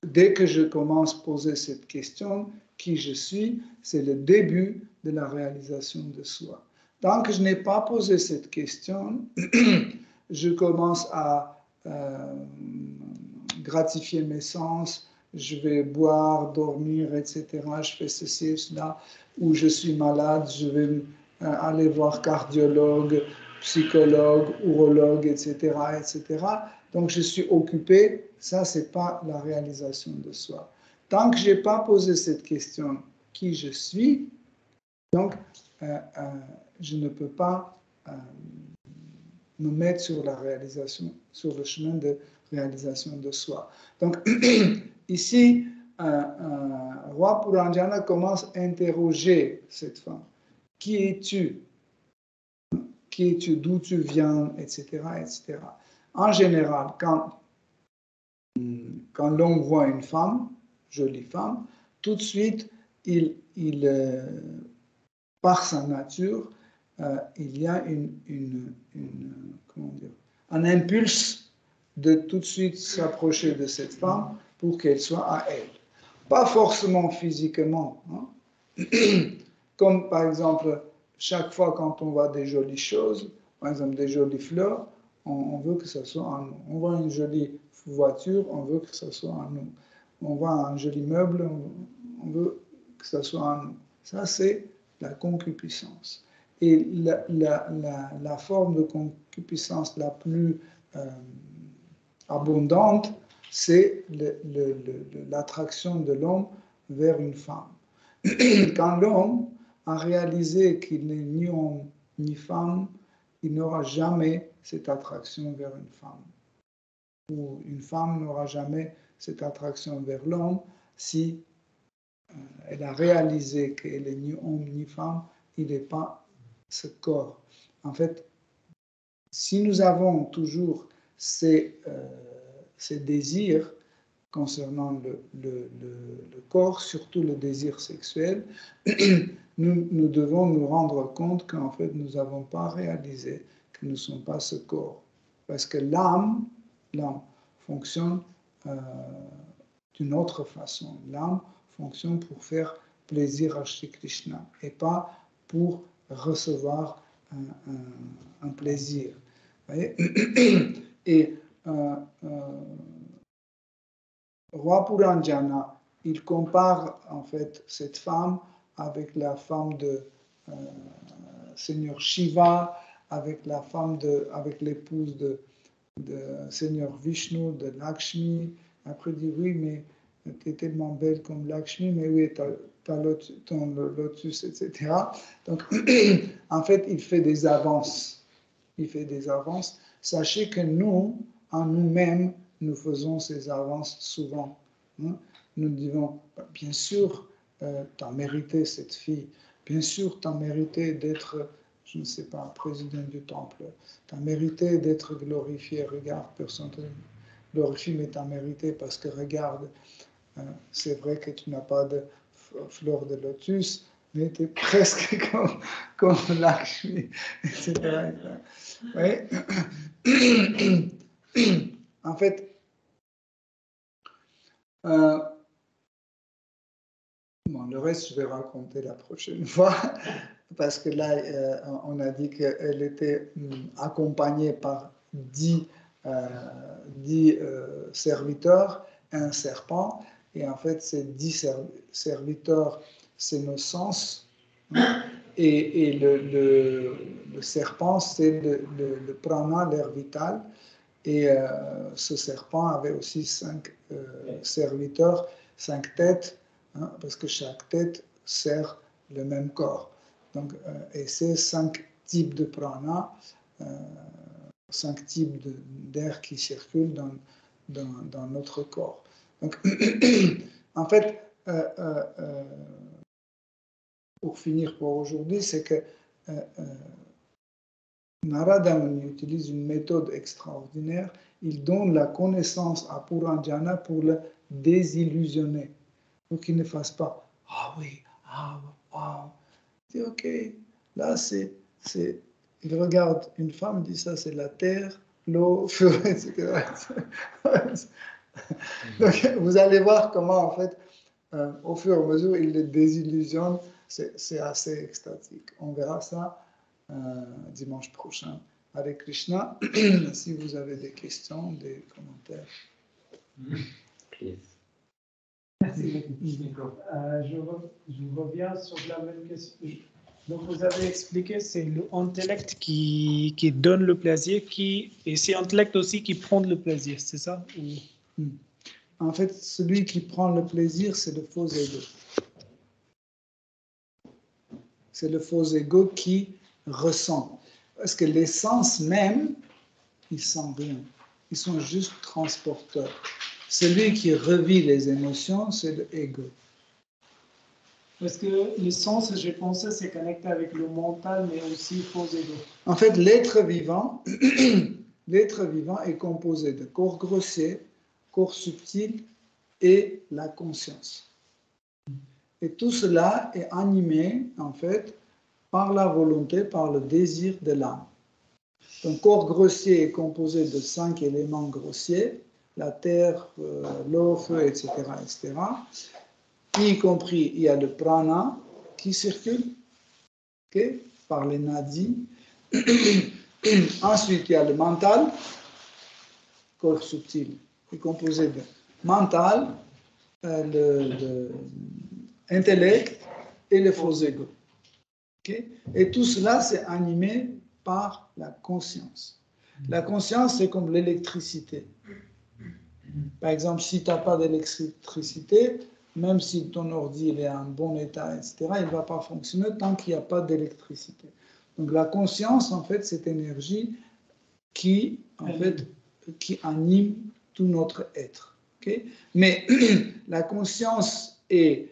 Speaker 1: Dès que je commence à poser cette question, qui je suis, c'est le début de la réalisation de soi. Tant que je n'ai pas posé cette question, je commence à gratifier mes sens, je vais boire, dormir, etc. Je fais ceci, cela, ou je suis malade, je vais aller voir cardiologue, psychologue, urologue, etc., etc. Donc, je suis occupé. Ça, ce n'est pas la réalisation de soi. Tant que je n'ai pas posé cette question, qui je suis, donc, je ne peux pas me mettre sur la réalisation, sur le chemin de réalisation de soi. Donc, ici, Roi Puranjana commence à interroger cette femme. Qui es-tu? Qui es-tu? D'où tu viens? Etc., etc. En général, quand l'homme voit une femme, jolie femme, tout de suite, par sa nature, il y a comment dire, un impulse de tout de suite s'approcher de cette femme pour qu'elle soit à elle. Pas forcément physiquement. Hein? Comme par exemple, chaque fois quand on voit des jolies choses, par exemple des jolies fleurs, on veut que ce soit en nous. On voit une jolie voiture, on veut que ce soit en nous. On voit un joli meuble, on veut que ce soit en nous. Ça, c'est la concupiscence. Et la forme de concupiscence la plus abondante, c'est l'attraction de l'homme vers une femme. Quand l'homme a réalisé qu'il n'est ni homme ni femme, il n'aura jamais cette attraction vers une femme. Ou une femme n'aura jamais cette attraction vers l'homme si elle a réalisé qu'elle n'est ni homme ni femme, il n'est pas ce corps. En fait, si nous avons toujours ces désirs concernant le corps, surtout le désir sexuel, nous devons nous rendre compte qu'en fait, nous n'avons pas réalisé que nous ne sommes pas ce corps. Parce que l'âme fonctionne d'une autre façon. L'âme fonctionne pour faire plaisir à Shri Krishna et pas pour recevoir un plaisir. Vous voyez? Et Roi Puranjana, il compare en fait cette femme avec la femme de Seigneur Shiva, avec l'épouse de Seigneur Vishnu, de Lakshmi. Après il dit oui, mais tu es tellement belle comme Lakshmi, mais où est ton lotus, etc. Donc en fait, il fait des avances. Sachez que nous, en nous-mêmes, nous faisons ces avances souvent. Hein? Nous disons, bien sûr, tu as mérité cette fille. Bien sûr, tu as mérité d'être, je ne sais pas, président du temple. Tu as mérité d'être glorifié. Regarde, personne ne te glorifie, mais tu as mérité parce que, regarde, c'est vrai que tu n'as pas de fleur de lotus, mais tu es presque comme Lakshmi, etc. Oui. En fait, le reste, je vais raconter la prochaine fois, parce que là, on a dit qu'elle était accompagnée par 10 10 serviteurs, un serpent, et en fait, ces 10 serviteurs, c'est nos sens, hein, et le serpent, c'est le prana, l'air vital, et ce serpent avait aussi 5 serviteurs, 5 têtes, hein, parce que chaque tête sert le même corps. Donc, et c'est 5 types de prana, 5 types d'air qui circulent dans notre corps. Donc, en fait, pour finir pour aujourd'hui, c'est que Narada Muni utilise une méthode extraordinaire. Il donne la connaissance à Puranjana pour le désillusionner, pour qu'il ne fasse pas « Ah oui, ah, wow ». Il dit « Ok, là c'est… » Il regarde une femme, il dit « Ça c'est la terre, l'eau, feu, etc. » Donc vous allez voir comment en fait, au fur et à mesure, il les désillusionne. C'est assez extatique. On verra ça dimanche prochain. Hare Krishna. Si vous avez des questions, des commentaires.
Speaker 4: Merci. Je reviens sur la même question. Donc, vous avez expliqué, c'est l'intellect qui donne le plaisir, et c'est l'intellect aussi qui prend le plaisir, c'est ça?
Speaker 1: En fait, celui qui prend le plaisir, c'est le faux ego. C'est le faux ego qui ressent. Parce que les sens même, ils ne sentent rien. Ils sont juste transporteurs. Celui qui revit les émotions, c'est l'ego.
Speaker 4: Parce que le sens, j'ai pensé, c'est connecté avec le mental, mais aussi faux ego.
Speaker 1: En fait, l'être vivant est composé de corps grossier, corps subtil et la conscience. Et tout cela est animé, en fait, par la volonté, par le désir de l'âme. Un corps grossier est composé de 5 éléments grossiers, la terre, l'eau, feu, etc., etc. Y compris, il y a le prana qui circule, okay, par les nadis. Ensuite, il y a le mental, corps subtil, qui est composé de mental, l'intellect et le faux ego. Okay? Et tout cela, c'est animé par la conscience. La conscience, c'est comme l'électricité. Par exemple, si tu n'as pas d'électricité, même si ton ordi est en bon état, etc., il ne va pas fonctionner tant qu'il n'y a pas d'électricité. Donc la conscience, en fait, c'est énergie qui anime tout notre être. Okay? Mais la conscience est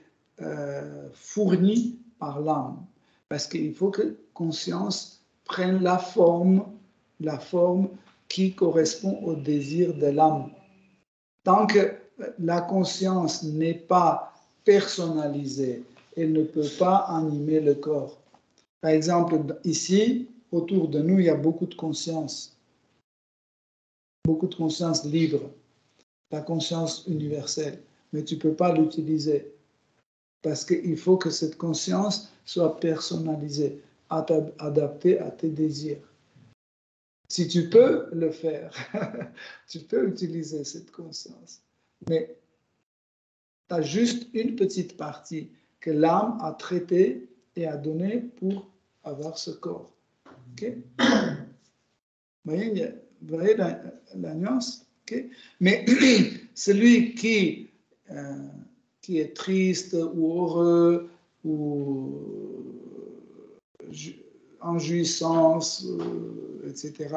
Speaker 1: fournie par l'âme. Parce qu'il faut que conscience prenne la forme qui correspond au désir de l'âme. Tant que la conscience n'est pas personnalisée, elle ne peut pas animer le corps. Par exemple, ici, autour de nous, il y a beaucoup de conscience libre, la conscience universelle, mais tu ne peux pas l'utiliser parce qu'il faut que cette conscience soit personnalisée, adaptée à tes désirs. Si tu peux le faire, tu peux utiliser cette conscience. Mais tu as juste une petite partie que l'âme a traitée et a donnée pour avoir ce corps. Okay? Vous voyez la nuance? Okay? Mais celui qui est triste ou heureux ou en jouissance, etc.,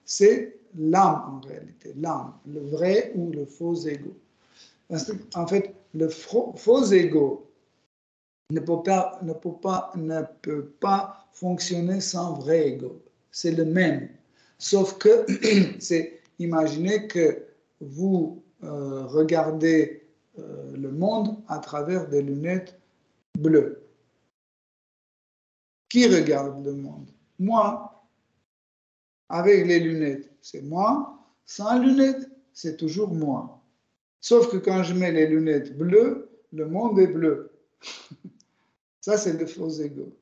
Speaker 1: c'est l'âme en réalité, l'âme, le vrai ou le faux ego. Parce que, en fait, le faux ego ne peut pas fonctionner sans vrai ego. C'est le même. Sauf que, imaginez que vous regardez le monde à travers des lunettes bleues. Qui regarde le monde? Moi. Avec les lunettes, c'est moi. Sans lunettes, c'est toujours moi. Sauf que quand je mets les lunettes bleues, le monde est bleu. Ça, c'est le faux ego.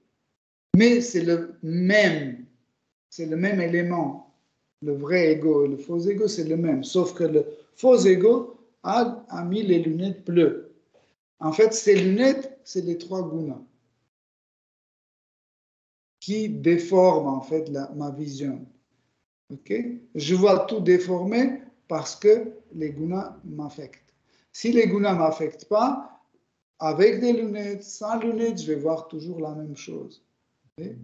Speaker 1: Mais c'est le même élément. Le vrai ego et le faux ego, c'est le même. Sauf que le faux ego a mis les lunettes bleues. En fait, ces lunettes, c'est les 3 gunas qui déforment en fait ma vision. Okay? Je vois tout déformé parce que les gunas m'affectent. Si les gunas ne m'affectent pas, avec des lunettes, sans lunettes, je vais voir toujours la même chose. Okay?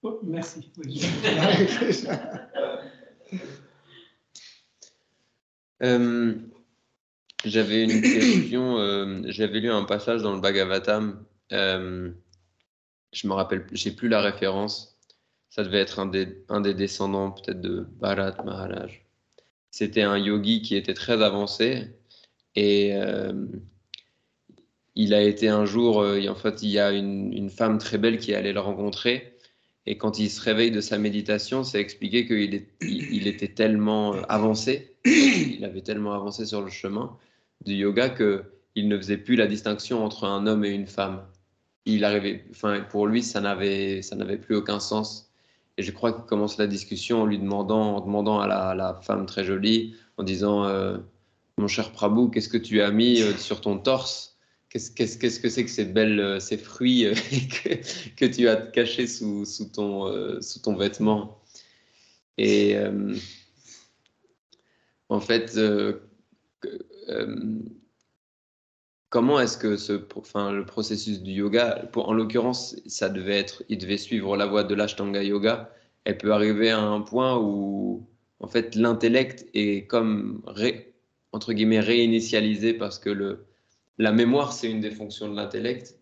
Speaker 4: Oh, merci. Oui.
Speaker 3: J'avais une question. J'avais lu un passage dans le Bhagavatam. Je me rappelle, j'ai plus la référence. Ça devait être un des descendants peut-être de Bharat Maharaj. C'était un yogi qui était très avancé et il a été un jour, en fait, il y a une femme très belle qui est allée le rencontrer. Et quand il se réveille de sa méditation, c'est expliqué qu'il était tellement avancé, il avait tellement avancé sur le chemin du yoga qu'il ne faisait plus la distinction entre un homme et une femme. Enfin, pour lui, ça n'avait plus aucun sens. Et je crois qu'il commence la discussion en demandant à la femme très jolie, en disant mon cher Prabhu, qu'est-ce que tu as mis sur ton torse? Qu'est-ce que c'est que ces fruits que tu as cachés sous ton vêtement? Et en fait, comment est-ce que le processus du yoga, en l'occurrence, il devait suivre la voie de l'Ashtanga Yoga. Elle peut arriver à un point où, en fait, l'intellect est comme entre guillemets réinitialisé parce que la mémoire, c'est une des fonctions de l'intellect.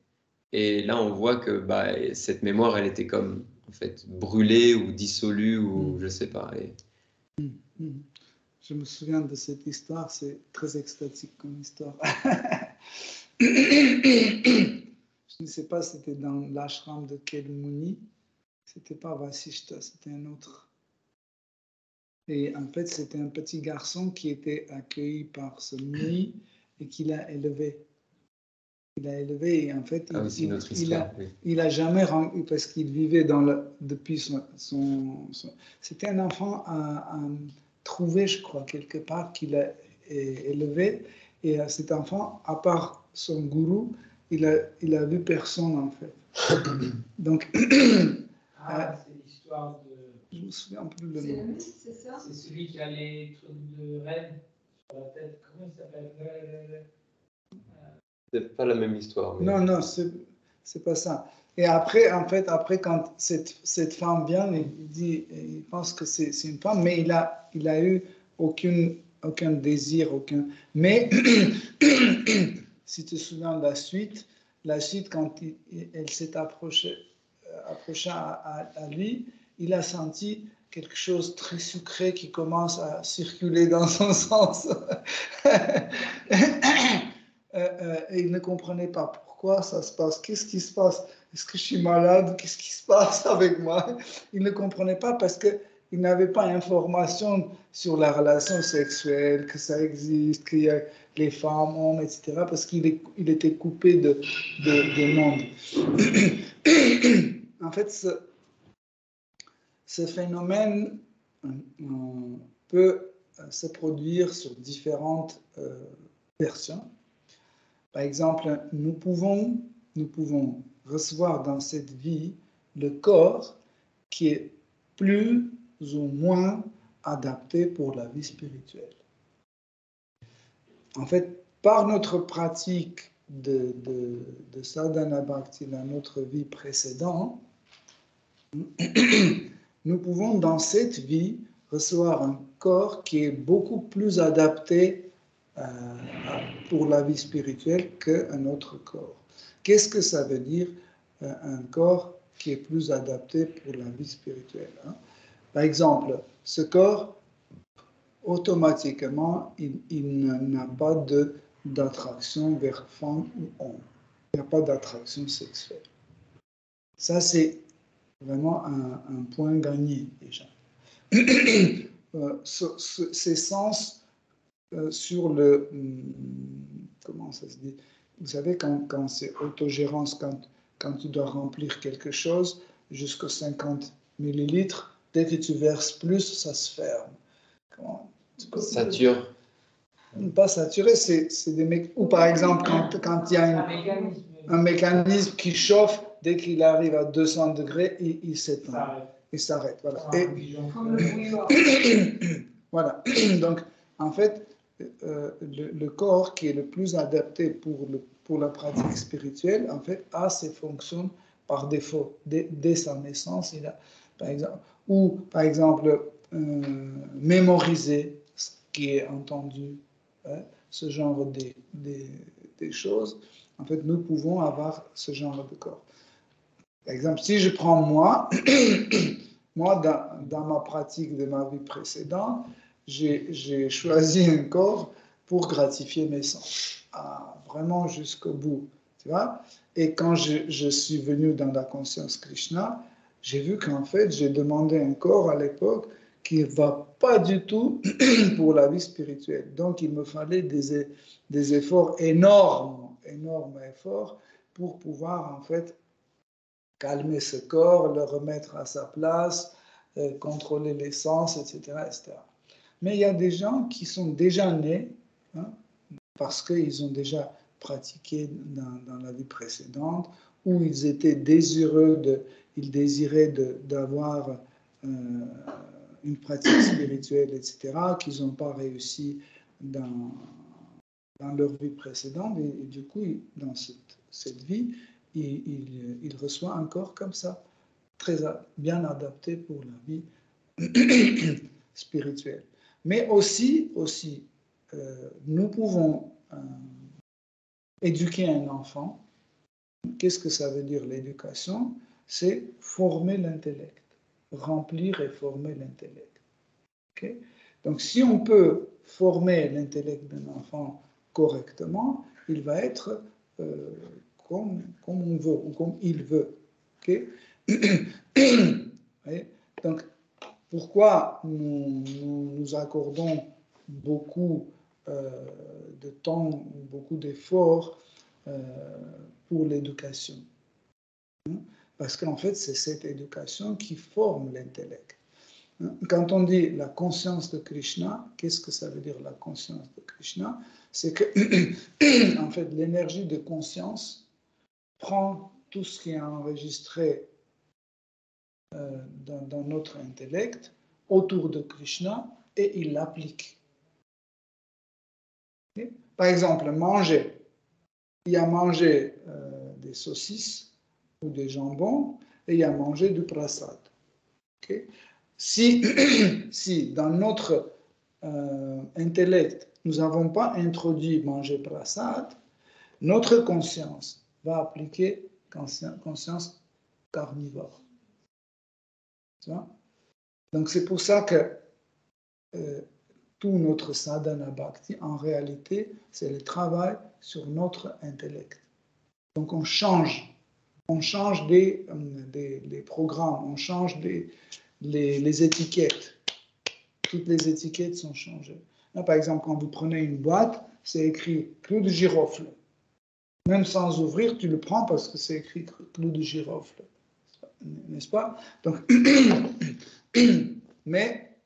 Speaker 3: Et là, on voit que cette mémoire, elle était comme en fait brûlée ou dissolue ou je sais pas.
Speaker 1: Je me souviens de cette histoire, c'est très extatique comme histoire. Je ne sais pas si c'était dans l'ashram de quel Muni. C'était pas Vasishta, c'était un autre. Et en fait, c'était un petit garçon qui était accueilli par ce Muni et qu'il a élevé. Il a élevé et en fait, il a jamais rendu, parce qu'il vivait depuis son c'était un enfant à trouver, je crois, quelque part qu'il a élevé. Et cet enfant, à part son gourou, il a vu personne en fait. Donc,
Speaker 4: c'est l'histoire de.
Speaker 1: Je me souviens plus le nom.
Speaker 4: C'est ça. C'est celui qui a les trucs de reine sur la tête. Comment il s'appelle?
Speaker 3: C'est pas la même histoire. Mais...
Speaker 1: Non, c'est pas ça. Et après, en fait, quand cette femme vient, il pense que c'est une femme, mais il a eu aucun désir, aucun. Mais si tu te souviens de la suite quand elle s'est approchée à lui, il a senti quelque chose de très sucré qui commence à circuler dans son sens. Et il ne comprenait pas pourquoi ça se passe. Qu'est-ce qui se passe? Est-ce que je suis malade? Qu'est-ce qui se passe avec moi? Il ne comprenait pas parce qu'il n'avait pas d'informations sur la relation sexuelle, que ça existe, qu'il y a les femmes, hommes, etc. Parce qu'il était coupé de monde. En fait, ce phénomène peut se produire sur différentes versions. Par exemple, nous pouvons recevoir dans cette vie le corps qui est plus ou moins adapté pour la vie spirituelle. En fait, par notre pratique de sadhana bhakti dans notre vie précédente, nous pouvons dans cette vie recevoir un corps qui est beaucoup plus adapté pour la vie spirituelle qu'un autre corps. Qu'est-ce que ça veut dire un corps qui est plus adapté pour la vie spirituelle? Par exemple, ce corps, automatiquement, il n'a pas d'attraction vers femme ou homme. Il n'y a pas d'attraction sexuelle. Ça, c'est vraiment un point gagné déjà. Ces sens sur comment ça se dit, vous savez, quand c'est autogérance, quand tu dois remplir quelque chose jusqu'à 50 millilitres, dès que tu verses plus, ça se ferme.
Speaker 3: Sature.
Speaker 1: Pas saturé, c'est des ou par exemple, quand il y a un mécanisme qui chauffe, dès qu'il arrive à 200 degrés, il s'éteint. Il s'arrête. Voilà. Voilà. Donc, en fait, le corps qui est le plus adapté pour la pratique spirituelle, en fait, a ses fonctions par défaut. Dès sa naissance, il a, par exemple, mémoriser ce qui est entendu, hein, ce genre des choses. En fait, nous pouvons avoir ce genre de corps. Par exemple, si je prends moi, dans ma pratique de ma vie précédente, j'ai choisi un corps pour gratifier mes sens, vraiment jusqu'au bout, tu vois. Et quand je suis venu dans la conscience Krishna, j'ai vu qu'en fait, j'ai demandé un corps à l'époque qui ne va pas du tout pour la vie spirituelle. Donc, il me fallait des efforts énormes efforts pour pouvoir, en fait, calmer ce corps, le remettre à sa place, contrôler les sens, etc., etc. Mais il y a des gens qui sont déjà nés, hein, parce qu'ils ont déjà pratiqué dans la vie précédente, où ils étaient ils désiraient d'avoir une pratique spirituelle, etc., qu'ils n'ont pas réussi dans leur vie précédente, et du coup, dans cette vie, il reçoit un corps comme ça, très bien adapté pour la vie spirituelle. Mais aussi nous pouvons éduquer un enfant. Qu'est-ce que ça veut dire l'éducation? C'est former l'intellect, remplir et former l'intellect. Okay? Donc si on peut former l'intellect d'un enfant correctement, il va être comme on veut ou comme il veut. Okay? Donc, pourquoi nous accordons beaucoup de temps, beaucoup d'efforts pour l'éducation? Parce qu'en fait, c'est cette éducation qui forme l'intellect. Quand on dit la conscience de Krishna, qu'est-ce que ça veut dire la conscience de Krishna? C'est que, en fait, l'énergie de conscience prend tout ce qui est enregistré dans notre intellect autour de Krishna et il l'applique. Okay? Par exemple, manger. Il y a mangé des saucisses ou des jambons et il y a mangé du prasad. Okay? Si dans notre intellect, nous n'avons pas introduit manger prasad, notre conscience va appliquer conscience carnivore. Donc c'est pour ça que tout notre sadhana bhakti, en réalité, c'est le travail sur notre intellect. Donc on change les programmes, on change les étiquettes. Toutes les étiquettes sont changées. Là, par exemple, quand vous prenez une boîte, c'est écrit clou de girofle. Même sans ouvrir, tu le prends parce que c'est écrit clou de girofle. N'est-ce pas? Donc, mais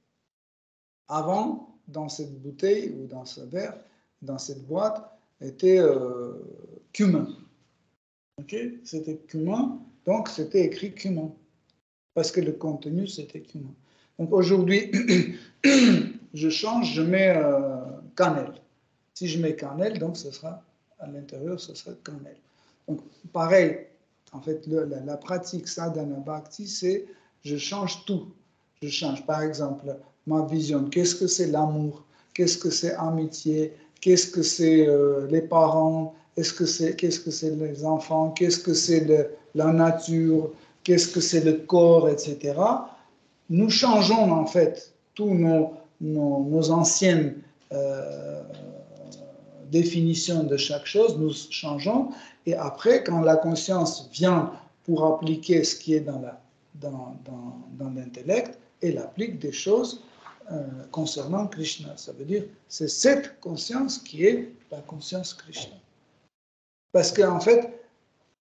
Speaker 1: avant, dans cette bouteille ou dans ce verre, dans cette boîte, était cumin. Okay? C'était cumin, donc c'était écrit cumin. Parce que le contenu, c'était cumin. Donc aujourd'hui, je change, je mets cannelle. Si je mets cannelle, donc ce sera à l'intérieur, ce sera cannelle. Donc pareil, en fait, la pratique sadhana bhakti, c'est je change tout. Je change, par exemple, ma vision. Qu'est-ce que c'est l'amour? Qu'est-ce que c'est amitié? Qu'est-ce que c'est les parents? Qu'est-ce que c'est les enfants? Qu'est-ce que c'est la nature? Qu'est-ce que c'est le corps, etc. Nous changeons en fait tous nos anciennes définitions de chaque chose, nous changeons, et après, quand la conscience vient pour appliquer ce qui est dans l'intellect, elle applique des choses concernant Krishna. Ça veut dire c'est cette conscience qui est la conscience Krishna. Parce qu'en fait,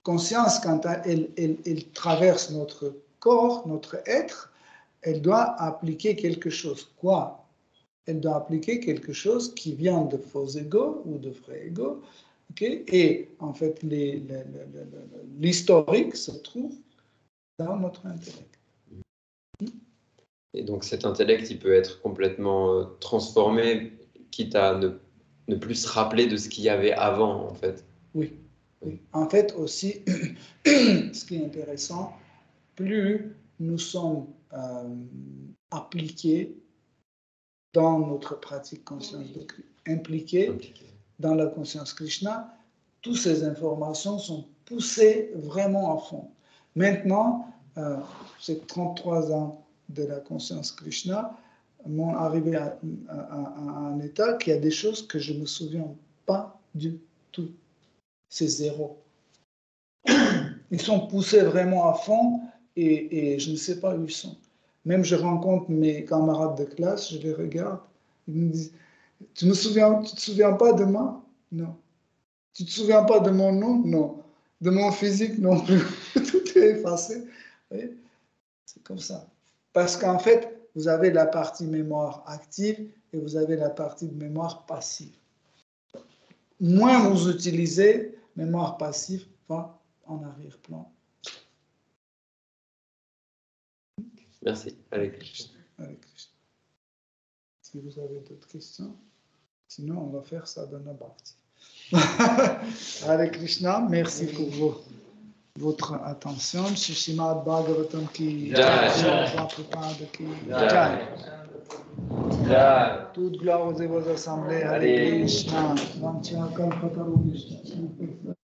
Speaker 1: conscience, quand elle traverse notre corps, notre être, elle doit appliquer quelque chose. Quoi? Elle doit appliquer quelque chose qui vient de faux égos ou de vrais égos. Okay? Et en fait, l'historique se trouve dans notre intellect.
Speaker 3: Et donc cet intellect, il peut être complètement transformé, quitte à ne plus se rappeler de ce qu'il y avait avant, en fait.
Speaker 1: Oui, oui. En fait aussi, ce qui est intéressant, plus nous sommes appliqués dans notre pratique conscience de Krishna, impliqués dans la conscience Krishna, toutes ces informations sont poussées vraiment à fond. Maintenant, ces 33 ans de la conscience Krishna m'ont arrivé à un état qu'il y a des choses que je ne me souviens pas du tout. C'est zéro. Ils sont poussés vraiment à fond et je ne sais pas où ils sont. Même je rencontre mes camarades de classe, je les regarde, ils me disent, tu te souviens pas de moi? Non. Tu te souviens pas de mon nom? Non. De mon physique? Non plus. Tout est effacé. C'est comme ça. Parce qu'en fait, vous avez la partie mémoire active et vous avez la partie de mémoire passive. Moins vous utilisez mémoire passive, va en arrière-plan.
Speaker 3: Merci. Avec Krishna.
Speaker 1: Avec Krishna. Si vous avez d'autres questions, sinon on va faire ça dans la bhakti. Hare Krishna, merci pour votre attention. Srimad Bhagavatam ki jai, Prabhupada ki jai. Toute gloire aux assemblées. Hare Krishna.